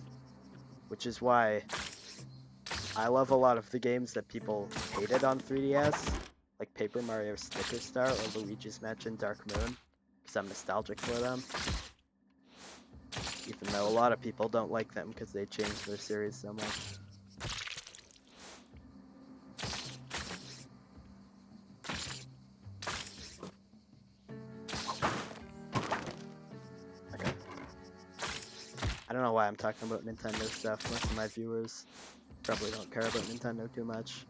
Which is why I love a lot of the games that people hated on 3DS, like Paper Mario Sticker Star or Luigi's Mansion Dark Moon, because I'm nostalgic for them. Even though a lot of people don't like them because they changed their series so much. Okay. I don't know why I'm talking about Nintendo stuff. Most of my viewers probably don't care about Nintendo too much.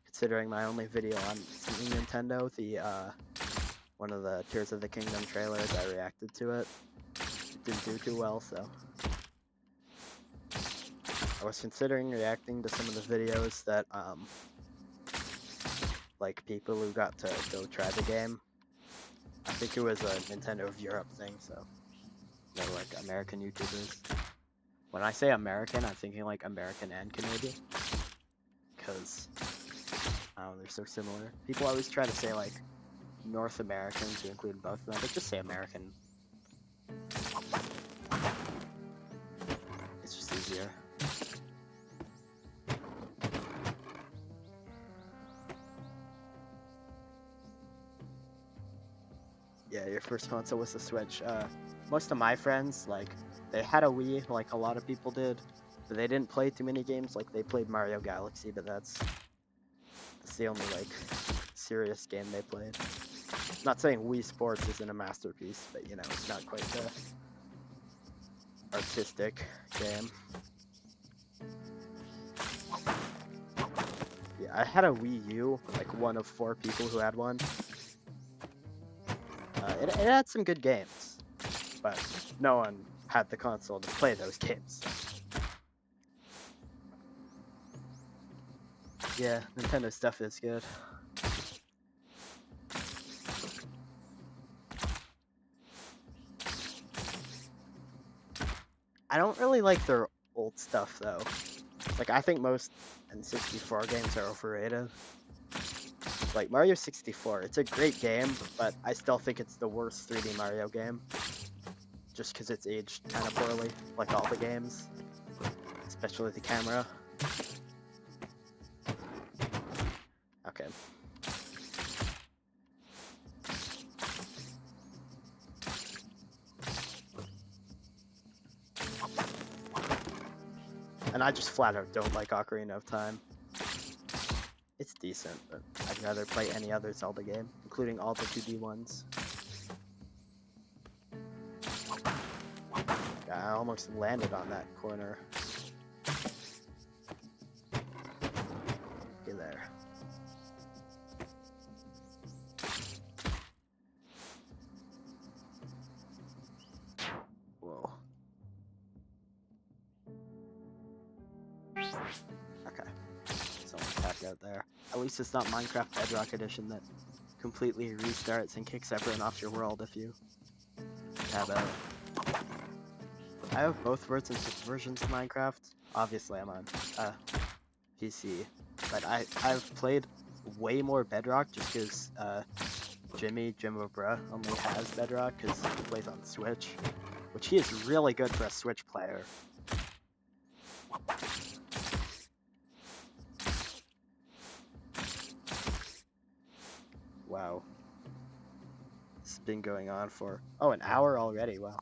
Considering my only video on Nintendo, the one of the Tears of the Kingdom trailers, I reacted to it. It didn't do too well, so I was considering reacting to some of the videos that like people who got to go try the game. I think it was a Nintendo of Europe thing, so they're like American YouTubers. When I say American, I'm thinking like American and Canadian, because they're so similar. People always try to say like North American to include both of them, but just say American. It's just easier. Yeah, your first console was the Switch. Most of my friends, like, they had a Wii, like a lot of people did, but they didn't play too many games. Like, they played Mario Galaxy, but that's the only, like, serious game they played. Not saying Wii Sports isn't a masterpiece, but, you know, it's not quite the artistic game. Yeah, I had a Wii U, like one of 4 people who had one. It had some good games, but no one had the console to play those games. Yeah, Nintendo stuff is good. I don't really like their old stuff though. Like I think most N64 games are overrated. Like Mario 64, it's a great game, but I still think it's the worst 3D Mario game. Just because it's aged kind of poorly, like all the games. Especially the camera. Okay. And I just flat out don't like Ocarina of Time. It's decent, but I'd rather play any other Zelda game, including all the 2D ones. I almost landed on that corner. Okay, there. Whoa. Okay. Someone tapped out there. At least it's not Minecraft Bedrock Edition that completely restarts and kicks everyone off your world if you tab out. I have both versions of Minecraft. Obviously, I'm on PC, but I've played way more Bedrock just because Jimmy Bruh only has Bedrock because he plays on Switch, which he is really good for a Switch player. Wow. This has been going on for, an hour already, wow.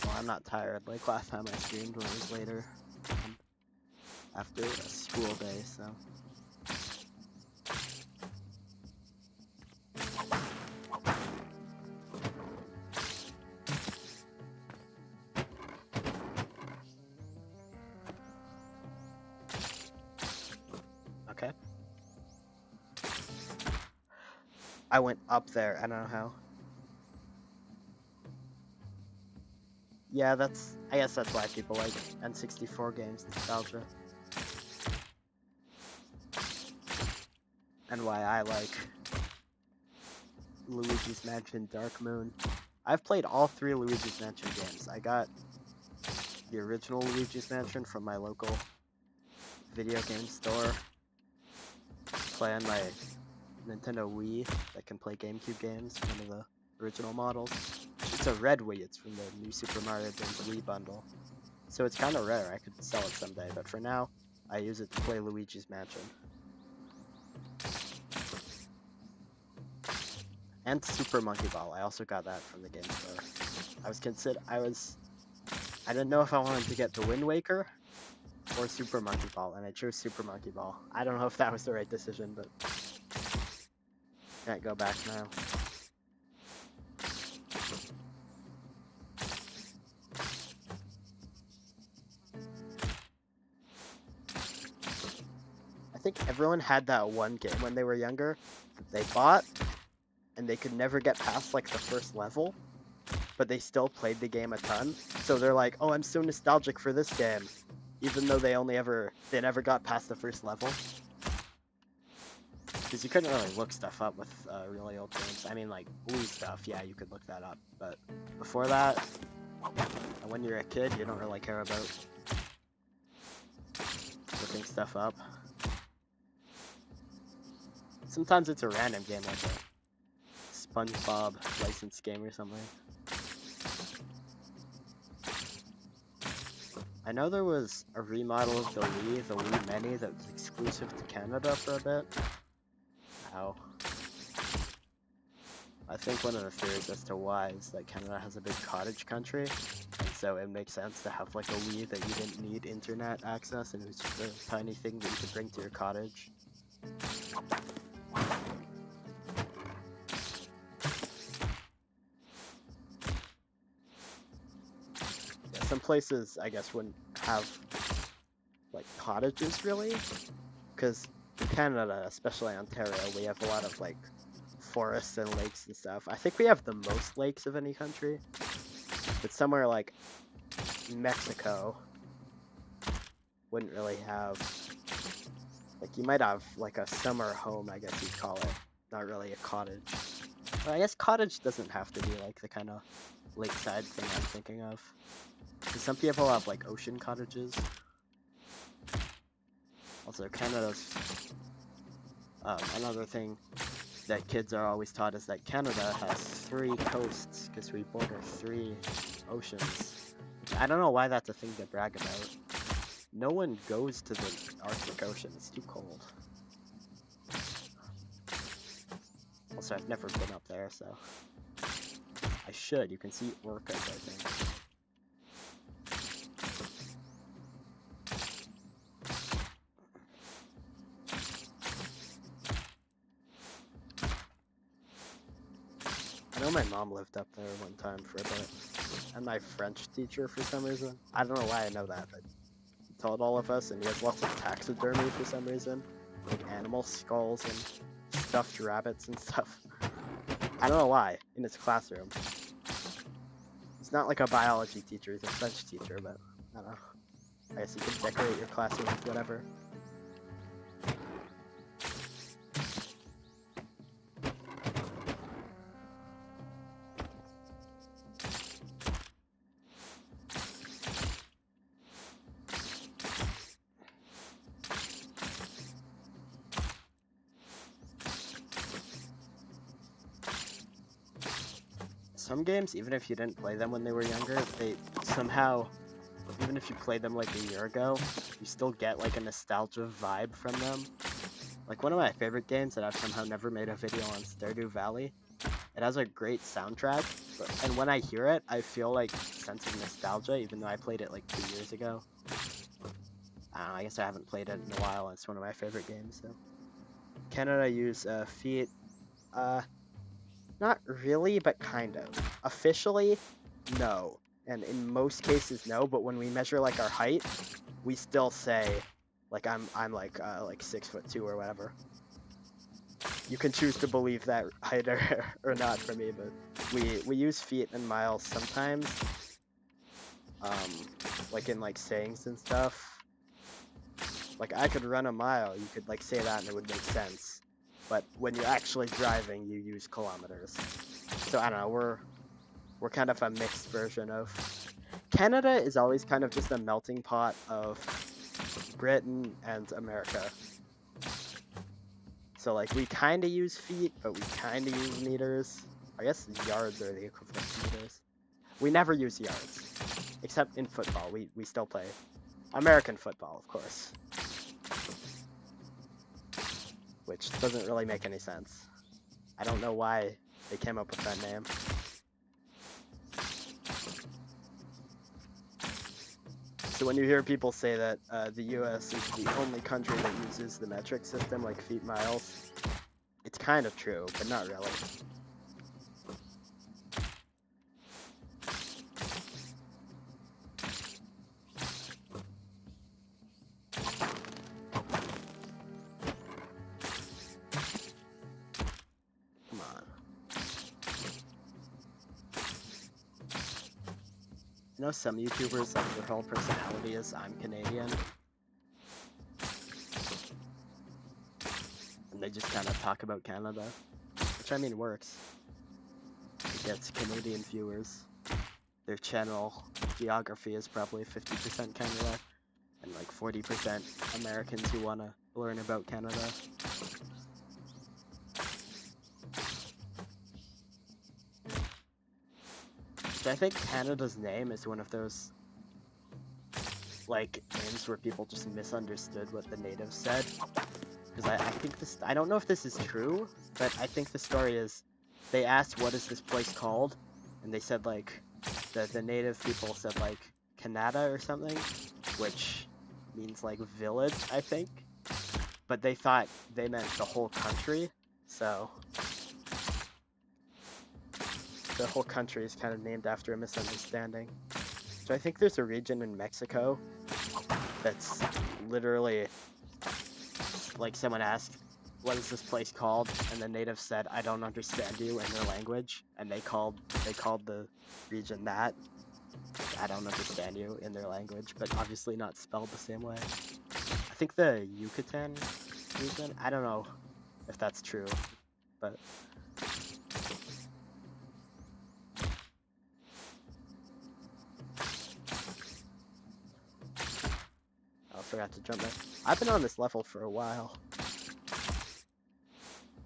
Well, I'm not tired, like last time I streamed when it was later, after a school day, so. Okay. I went up there, I don't know how. Yeah, I guess that's why people like N64 games, nostalgia. And why I like Luigi's Mansion Dark Moon. I've played all 3 Luigi's Mansion games. I got the original Luigi's Mansion from my local video game store. Play on my Nintendo Wii that can play GameCube games, one of the original models. It's a red Wii, it's from the new Super Mario Bros. Wii bundle. So it's kind of rare, I could sell it someday, but for now, I use it to play Luigi's Mansion. And Super Monkey Ball, I also got that from the game store. I didn't know if I wanted to get the Wind Waker or Super Monkey Ball, and I chose Super Monkey Ball. I don't know if that was the right decision, but can't go back now. I think everyone had that one game when they were younger that they bought, and they could never get past like the first level, but they still played the game a ton. So they're like, oh, I'm so nostalgic for this game, even though they never got past the first level. Because you couldn't really look stuff up with really old games. I mean, like, Wii stuff, yeah, you could look that up. But before that, and when you're a kid, you don't really care about looking stuff up. Sometimes it's a random game, like a SpongeBob licensed game or something. I know there was a remodel of the Wii Mini, that was exclusive to Canada for a bit. Ow. I think one of the theories as to why is that Canada has a big cottage country, and so it makes sense to have like a Wii that you didn't need internet access, and it was just a tiny thing that you could bring to your cottage. Yeah, some places, I guess, wouldn't have like cottages really, because in Canada, especially Ontario, we have a lot of like forests and lakes and stuff. I think we have the most lakes of any country, but somewhere like Mexico wouldn't really have, like, you might have like a summer home, I guess you'd call it, not really a cottage. But I guess cottage doesn't have to be like the kind of lakeside thing I'm thinking of. Because some people have like ocean cottages. Also, Canada's another thing that kids are always taught is that Canada has 3 coasts because we border 3 oceans. I don't know why that's a thing to brag about. No one goes to the Arctic Ocean, it's too cold. Also, I've never been up there, so I should. You can see orcas, I think. I know my mom lived up there one time for a bit, and my French teacher for some reason. I don't know why I know that, but he told all of us, and he has lots of taxidermy for some reason, like animal skulls and stuffed rabbits and stuff. I don't know why, in his classroom. He's not like a biology teacher, he's a French teacher, but I don't know. I guess you can decorate your classroom with whatever. Some games, even if you didn't play them when they were younger, they somehow, even if you played them like a year ago, you still get like a nostalgia vibe from them. Like one of my favorite games that I've somehow never made a video on, Stardew Valley. It has a great soundtrack, and when I hear it, I feel like a sense of nostalgia, even though I played it like 2 years ago. I don't know, I guess I haven't played it in a while, and it's one of my favorite games, so. Canada use feet, not really, but kind of. Officially, no. And in most cases, no, but when we measure like our height, we still say, like I'm like 6'2" or whatever. You can choose to believe that height or not for me, but we use feet and miles sometimes. Like in like sayings and stuff. Like I could run a mile, you could like say that and it would make sense. But when you're actually driving, you use kilometers. So I don't know, we're kind of a mixed version of. Canada is always kind of just a melting pot of Britain and America. So like we kind of use feet, but we kind of use meters. I guess yards are the equivalent to meters. We never use yards, except in football. We still play American football, of course, which doesn't really make any sense. I don't know why they came up with that name. So when you hear people say that the US is the only country that uses the metric system, like feet miles, it's kind of true, but not really. Come on. You know some YouTubers, like their whole personality is I'm Canadian. And they just kind of talk about Canada, which I mean works. It gets Canadian viewers. Their channel geography is probably 50% Canada and like 40% Americans who want to learn about Canada. I think Canada's name is one of those like names where people just misunderstood what the natives said. Because I think this, I don't know if this is true, but I think the story is they asked what is this place called, and they said like the native people said like Canada or something, which means like village, I think. But they thought they meant the whole country, so the whole country is kind of named after a misunderstanding. So I think there's a region in Mexico that's literally like someone asked, what is this place called? And the native said, I don't understand you in their language. And they called the region that. I don't understand you in their language, but obviously not spelled the same way. I think the Yucatan region, I don't know if that's true, but I forgot to jump there. I've been on this level for a while.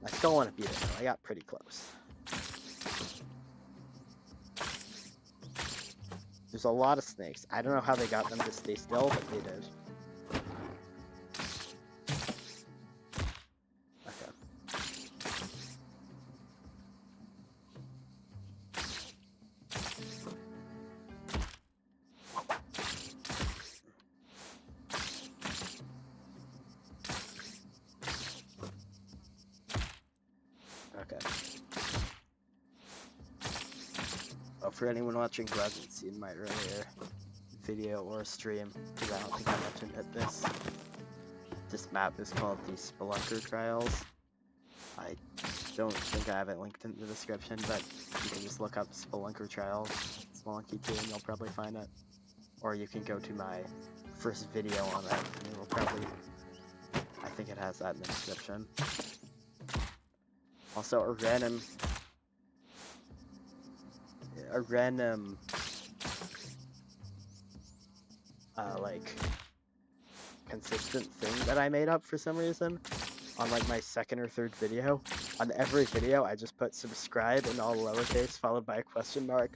I still want to beat it though. I got pretty close. There's a lot of snakes. I don't know how they got them to stay still, but they did. Okay. Okay. Well, for anyone watching who hasn't seen my earlier video or stream, because I don't think I mentioned it, this map is called the Spelunky Trials. I don't think I have it linked in the description, but you can just look up Spelunky Trials, Spelunky 2, and you'll probably find it. Or you can go to my first video on it, and it will probably, I think it has that in the description. Also, a random like consistent thing that I made up for some reason on like my second or third video. On every video I just put subscribe in all lowercase followed by a question mark.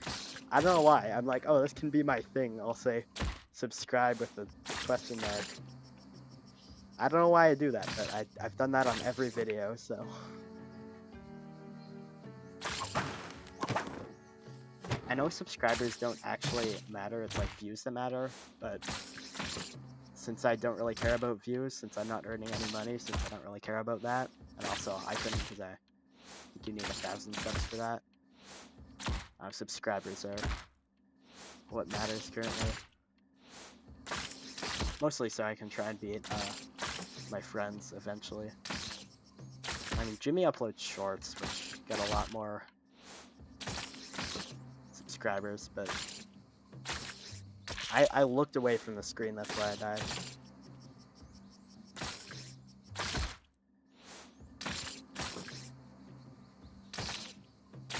I don't know why. I'm like, oh, this can be my thing. I'll say subscribe with the question mark. I don't know why I do that, but I've done that on every video, so. I know subscribers don't actually matter, it's like views that matter, but since I don't really care about views, since I'm not earning any money, since I don't really care about that, and also I couldn't because I think you need 1,000 subs for that. Subscribers are what matters currently. Mostly so I can try and beat my friends eventually. I mean, Jimmy uploads shorts, which get a lot more subscribers, but I looked away from the screen, that's why I died.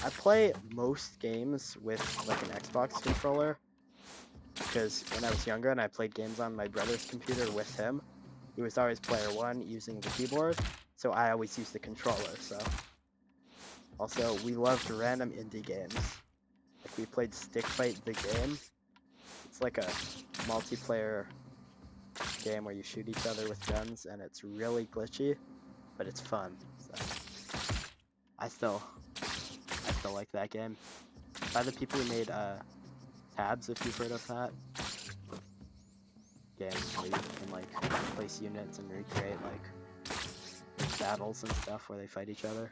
I play most games with like an Xbox controller, because when I was younger and I played games on my brother's computer with him, he was always player 1 using the keyboard, so I always used the controller, so. Also, we loved random indie games. Like we played Stick Fight the Game. It's like a multiplayer game where you shoot each other with guns, and it's really glitchy, but it's fun. So I still like that game. By the people who made Tabs, if you've heard of that game, where you can like place units and recreate like battles and stuff where they fight each other.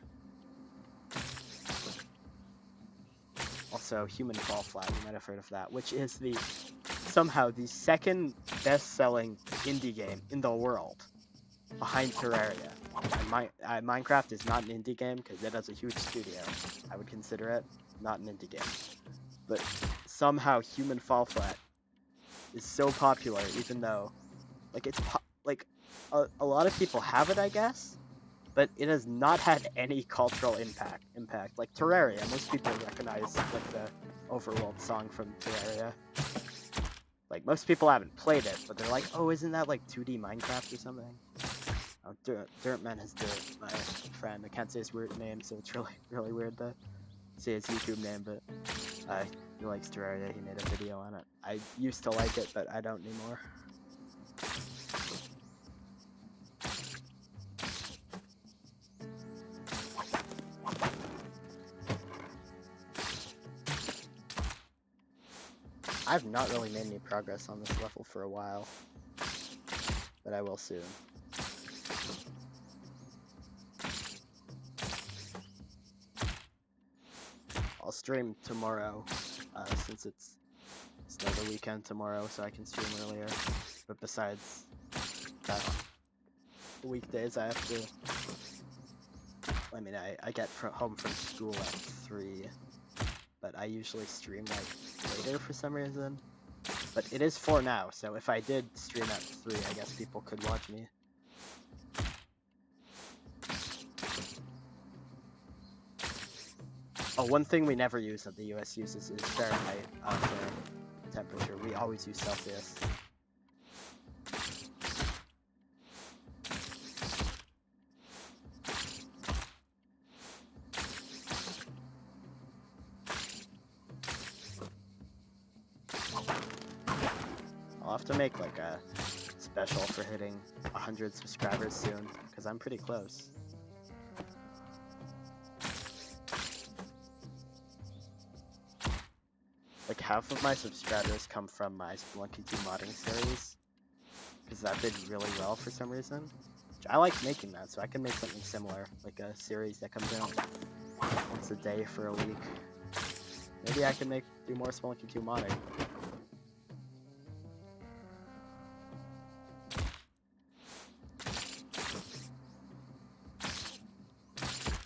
Also, Human Fall Flat, you might have heard of that, which is somehow the second best-selling indie game in the world, behind Terraria. And Minecraft is not an indie game because it has a huge studio. I would consider it not an indie game. But somehow Human Fall Flat is so popular, even though like it's a lot of people have it, I guess, but it has not had any cultural impact. Like Terraria, most people recognize like the Overworld song from Terraria. Like most people haven't played it, but they're like, oh, isn't that like 2D Minecraft or something? Oh, Dirtman has Dirt, my friend. I can't say his weird name, so it's really weird to say his YouTube name, but he likes Terraria. He made a video on it. I used to like it, but I don't anymore. I've not really made any progress on this level for a while, but I will soon. I'll stream tomorrow, since it's still the weekend tomorrow, so I can stream earlier. But besides that, weekdays I have to. I mean, I get home from school at 3, but I usually stream like later for some reason. But it is 4 now, so if I did stream at 3, I guess people could watch me. Oh, one thing we never use that the US uses is Fahrenheit for temperature. We always use Celsius. I'll have to make like a special for hitting 100 subscribers soon, because I'm pretty close. Like half of my subscribers come from my Spelunky 2 modding series, because that did really well for some reason. I like making that, so I can make something similar, like a series that comes out once a day for a week. Maybe I can do more Spelunky 2 modding.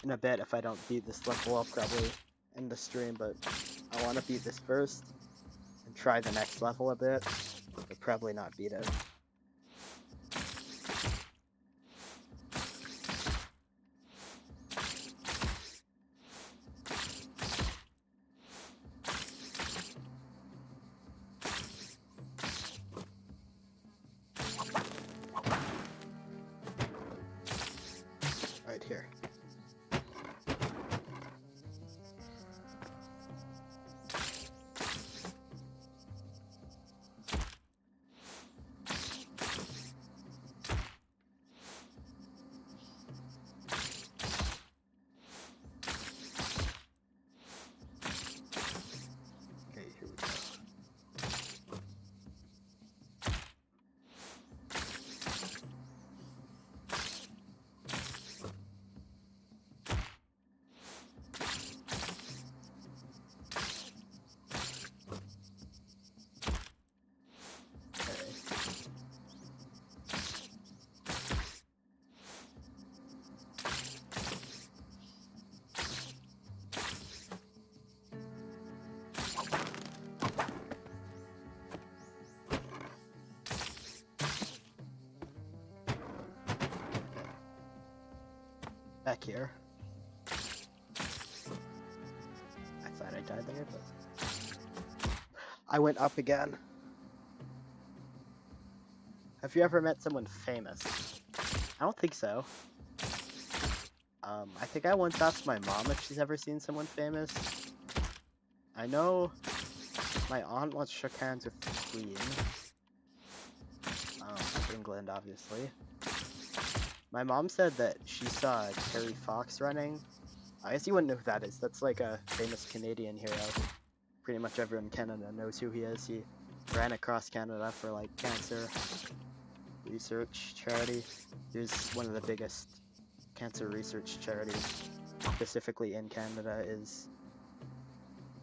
In a bit, if I don't beat this level, I'll probably end the stream, but I want to beat this first and try the next level a bit, but probably not beat it. Right here. Okay, here we go. Back here. I thought I died there, but I went up again. Have you ever met someone famous? I don't think so. I think I once asked my mom if she's ever seen someone famous. I know my aunt once shook hands with the Queen. Of England, obviously. My mom said that she saw Terry Fox running. I guess you wouldn't know who that is. That's like a famous Canadian hero. Pretty much everyone in Canada knows who he is. He ran across Canada for like cancer research charity. He was one of the biggest cancer research charities, specifically in Canada, is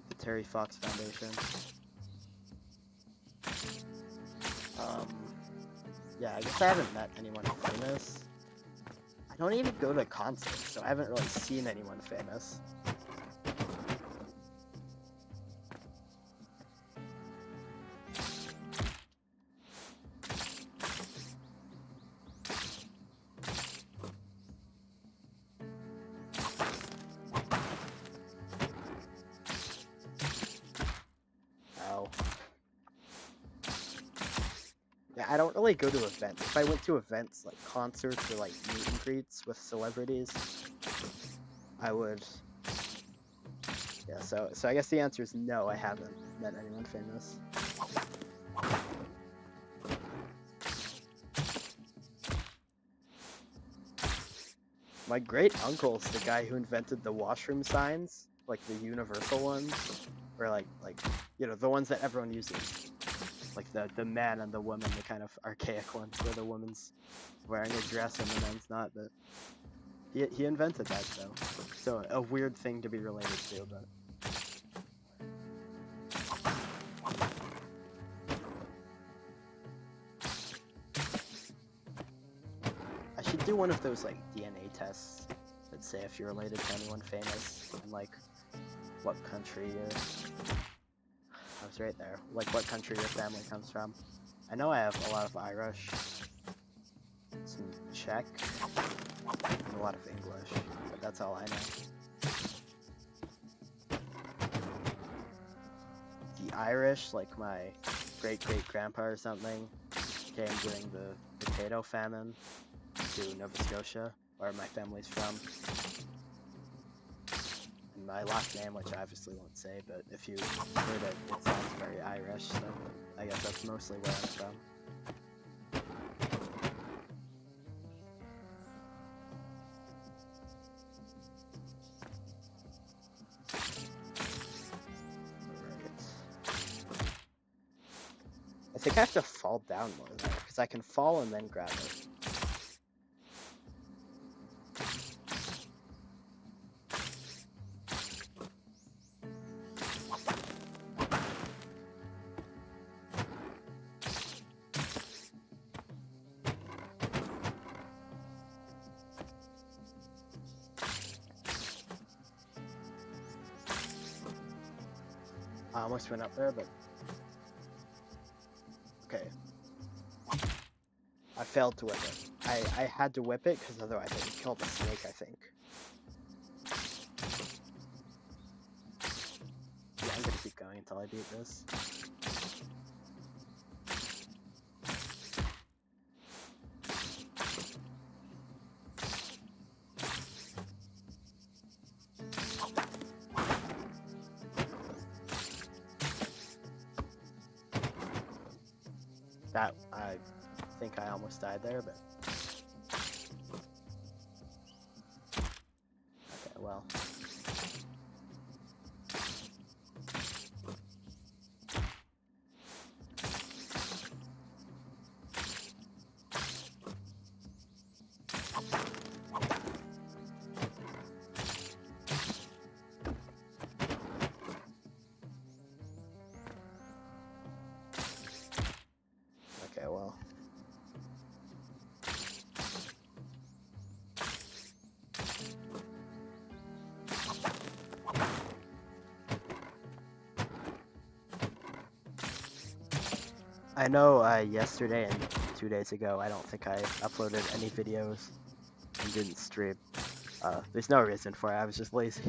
the Terry Fox Foundation. Yeah, I guess I haven't met anyone famous. I don't even go to concerts, so I haven't really seen anyone famous. Oh. Yeah, I don't really go to events. If I went to events like concerts or like meet and greets with celebrities, I would. Yeah, so I guess the answer is no, I haven't met anyone famous. My great uncle's the guy who invented the washroom signs, like the universal ones, or like you know, the ones that everyone uses. Like the man and the woman, the kind of archaic ones where the woman's wearing a dress and the man's not, but he invented that, so a weird thing to be related to, but I should do one of those like DNA tests that say if you're related to anyone famous, and like what country I was right there. Like what country your family comes from. I know I have a lot of Irish, some Czech, and a lot of English, but that's all I know. The Irish, like my great-great-grandpa or something, came during the potato famine to Nova Scotia, where my family's from. And my last name, which I obviously won't say, but if you heard it, it sounds very Irish, so I guess that's mostly where I'm from. I think I have to fall down more there, because I can fall and then grab it. I almost went up there, but... Okay. I failed to whip it. I had to whip it, because otherwise I would kill the snake, I think. Yeah, I'm gonna keep going until I beat this. That, I think I almost died there, but... Okay, well... Okay, well... I know yesterday and 2 days ago, I don't think I uploaded any videos and didn't stream. There's no reason for it, I was just lazy.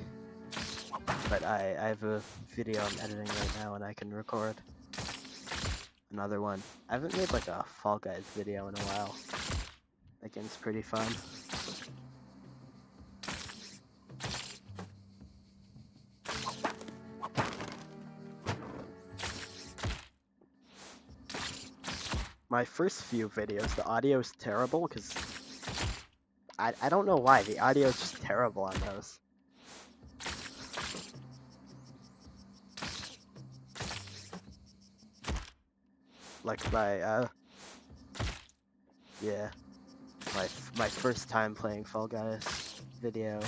But I have a video I'm editing right now and I can record another one. I haven't made like a Fall Guys video in a while. That game's pretty fun. My first few videos, the audio is terrible because I don't know why, the audio is just terrible on those. Like yeah, my first time playing Fall Guys video,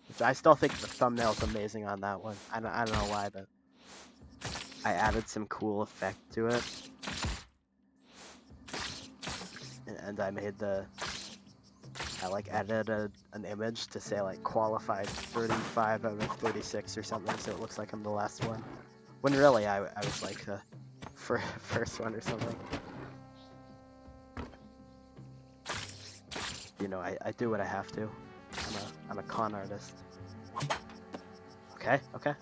which I still think the thumbnail's amazing on that one. I don't know why, but I added some cool effect to it. And I made I like added an image to say like qualified 35 out of 36 or something, so it looks like I'm the last one. When really I was like the first one or something. You know, I do what I have to. I'm a con artist. Okay, okay.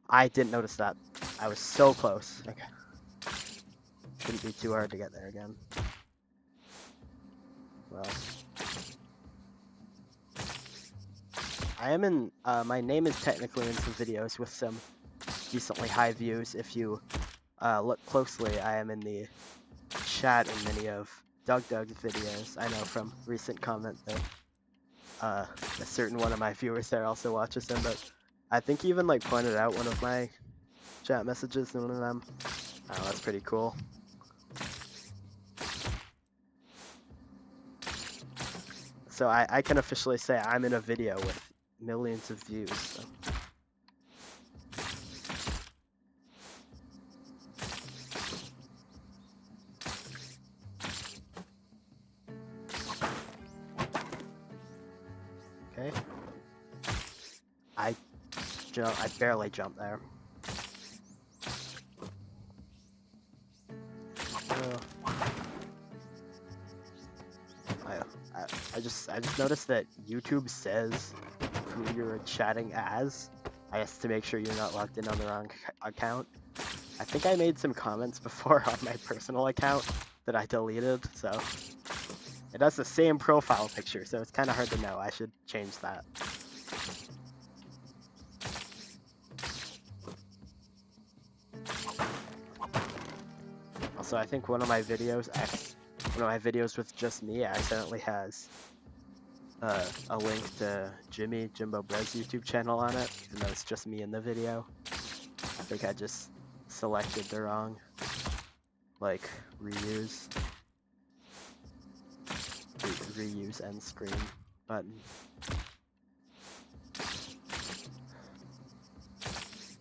I didn't notice that. I was so close. Okay. Shouldn't be too hard to get there again. Well. I am in, my name is technically in some videos with some decently high views. If you look closely, I am in the chat in many of Doug's videos. I know from recent comment that a certain one of my viewers there also watches him, but I think he even like pointed out one of my chat messages in one of them. Oh, that's pretty cool. So I can officially say I'm in a video with millions of views. So. Okay. I barely jumped there. I just noticed that YouTube says who you're chatting as. I guess to make sure you're not logged in on the wrong account. I think I made some comments before on my personal account that I deleted, so it has the same profile picture, so it's kind of hard to know. I should change that. Also, I think one of my videos with just me accidentally has a link to Jimbo Brez YouTube channel on it, even though it's just me in the video. I think I just selected the wrong, like, reuse end screen button.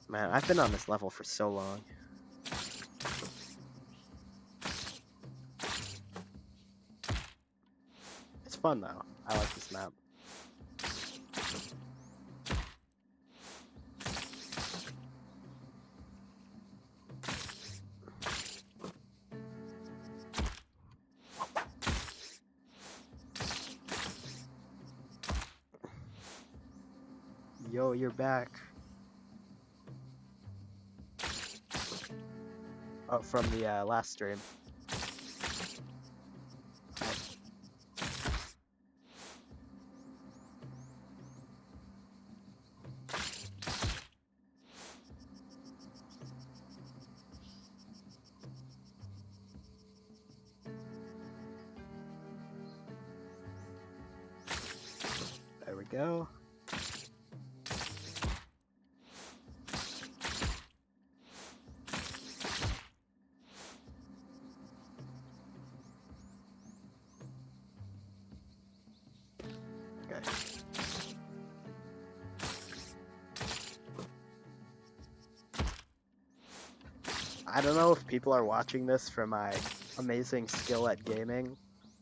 Man, I've been on this level for so long. It's fun though. I like this map. Yo, you're back. Oh, from the last stream. There we go. Okay. I don't know if people are watching this for my amazing skill at gaming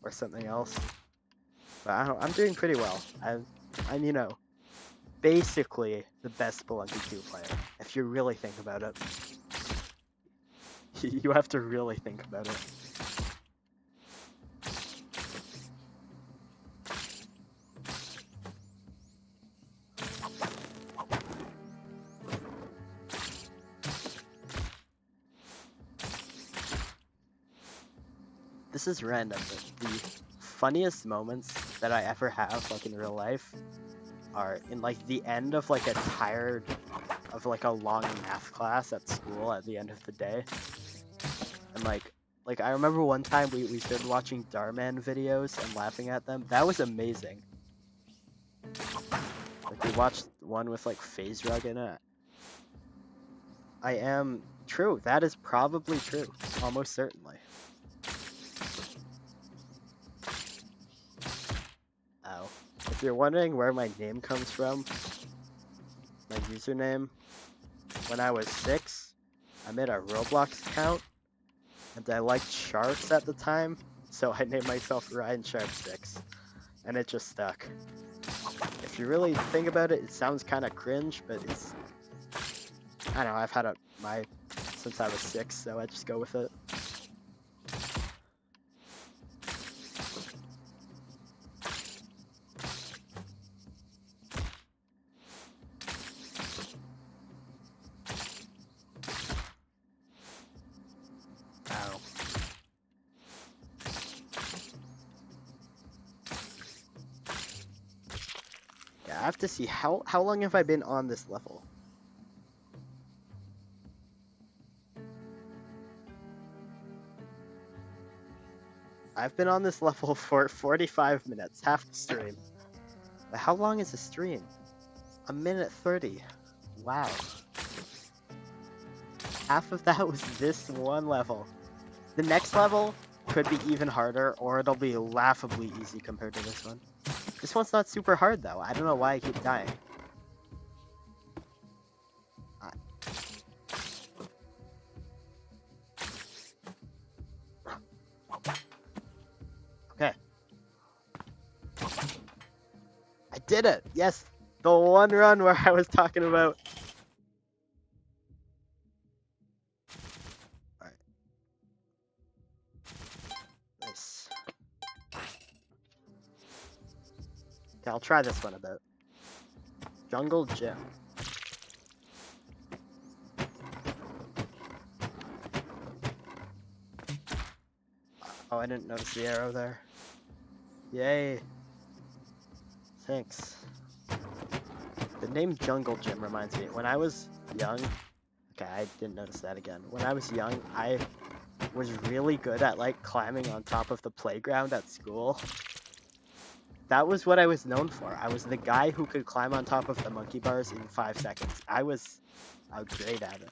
or something else, but I'm doing pretty well. I'm you know, basically the best Spelunky 2 player, if you really think about it. You have to really think about it. This is random, but the funniest moments that I ever have, like in real life, are in like the end of like a long math class at school at the end of the day. And like I remember one time we started watching Darman videos and laughing at them. That was amazing. Like we watched one with like Phase Rug in it. I am true. That is probably true. Almost certainly. Ow. If you're wondering where my name comes from, my username, when I was 6, I made a Roblox account, and I liked sharks at the time, so I named myself Ryan Shark 6, and it just stuck. If you really think about it, it sounds kind of cringe, but it's... I don't know, I've had since I was 6, so I just go with it. Ow. Yeah, I have to see, how long have I been on this level? I've been on this level for 45 minutes, half the stream. But how long is the stream? 1:30. Wow. Half of that was this one level. The next level could be even harder, or it'll be laughably easy compared to this one. This one's not super hard though. I don't know why I keep dying. Okay. I did it! Yes! The one run where I was talking about. Alright. Nice. Okay, I'll try this one a bit. Jungle Gym. Oh, I didn't notice the arrow there. Yay. Thanks. The name Jungle Gym reminds me, when I was young, okay, I didn't notice that again. When I was young, I was really good at like climbing on top of the playground at school. That was what I was known for. I was the guy who could climb on top of the monkey bars in 5 seconds. I was great at it.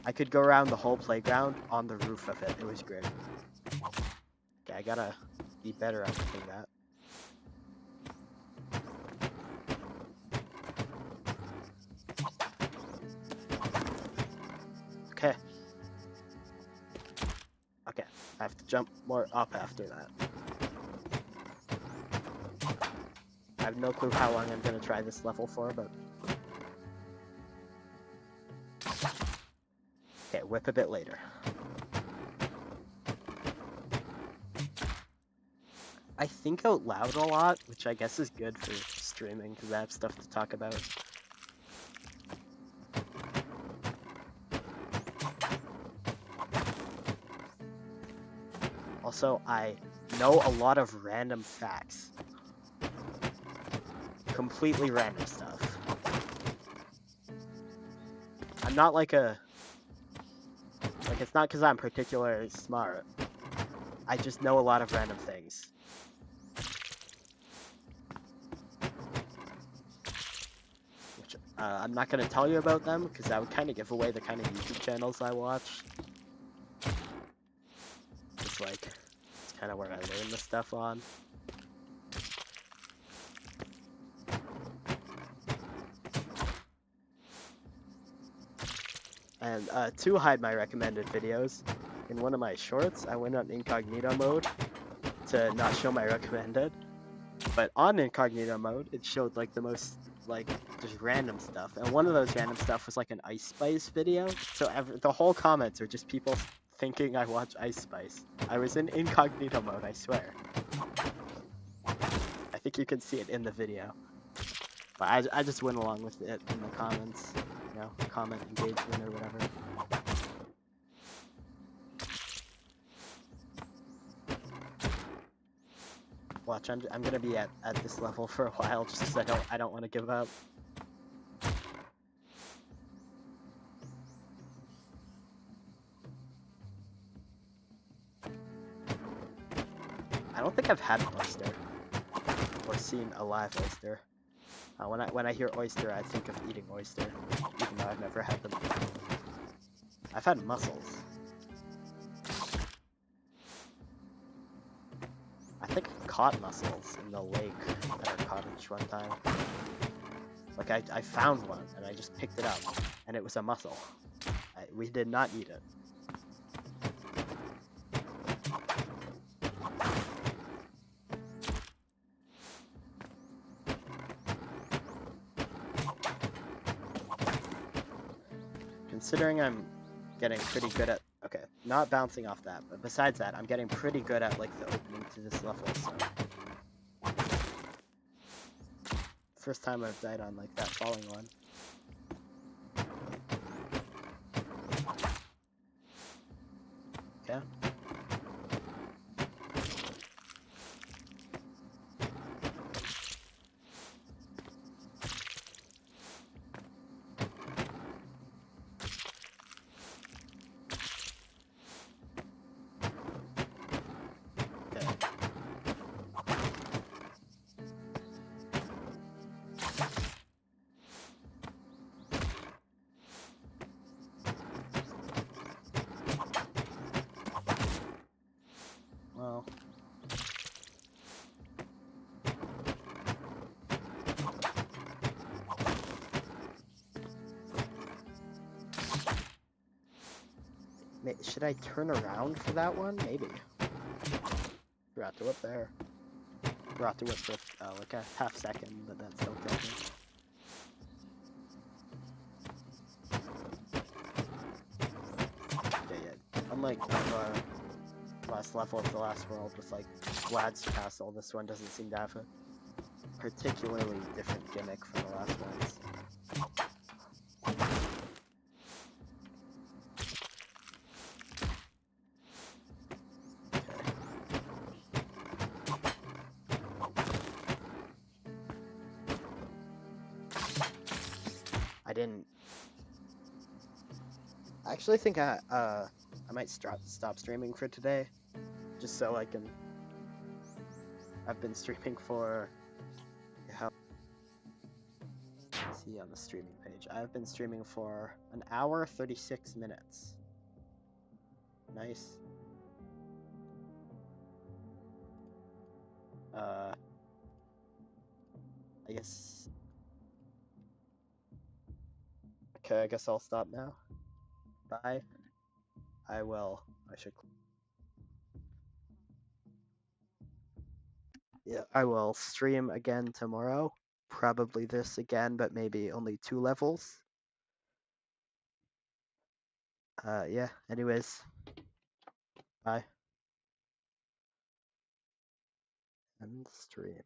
I could go around the whole playground on the roof of it. It was great. Okay, I gotta be better at doing that. Okay. Okay, I have to jump more up after that. I have no clue how long I'm gonna try this level for, but... Okay, whip a bit later. I think out loud a lot, which I guess is good for streaming, because I have stuff to talk about. Also, I know a lot of random facts. Completely random stuff. I'm not like a... Like, it's not because I'm particularly smart. I just know a lot of random things. Which, I'm not going to tell you about them, because that would kind of give away the kind of YouTube channels I watch. It's like, it's kind of where I learn this stuff on. And to hide my recommended videos, in one of my shorts, I went on incognito mode to not show my recommended. But on incognito mode, it showed like the most, like, just random stuff. And one of those random stuff was like an Ice Spice video. So the whole comments are just people thinking I watch Ice Spice. I was in incognito mode, I swear. I think you can see it in the video. But I just went along with it in the comments. You know, comment engagement or whatever. Watch, I'm gonna be at this level for a while just because I don't want to give up. I don't think I've had an oyster or seen a live oyster. When I hear oyster, I think of eating oyster, even though I've never had them. I've had mussels. I think I've caught mussels in the lake at our cottage one time. Like I found one and I just picked it up, and it was a mussel. We did not eat it. Considering I'm getting pretty good at, okay, not bouncing off that, but besides that, I'm getting pretty good at like the opening to this level, so. First time I've died on like that falling one. Okay. Well, should I turn around for that one? Maybe. Forgot to whip there. Forgot to whip like a half second, but that still killed me. Yeah. Unlike the last level of the last world with like Vlad's Castle, this one doesn't seem to have a particularly different gimmick from the last ones. Okay. I didn't. I actually think I might stop streaming for today, just so I can. I've been streaming for. How see on the streaming page? I've been streaming for an hour 36 minutes. Nice. I guess. Okay, I guess I'll stop now. Bye. I will. I should. Yeah, I will stream again tomorrow. Probably this again, but maybe only 2 levels. Yeah, anyways. Bye. End stream.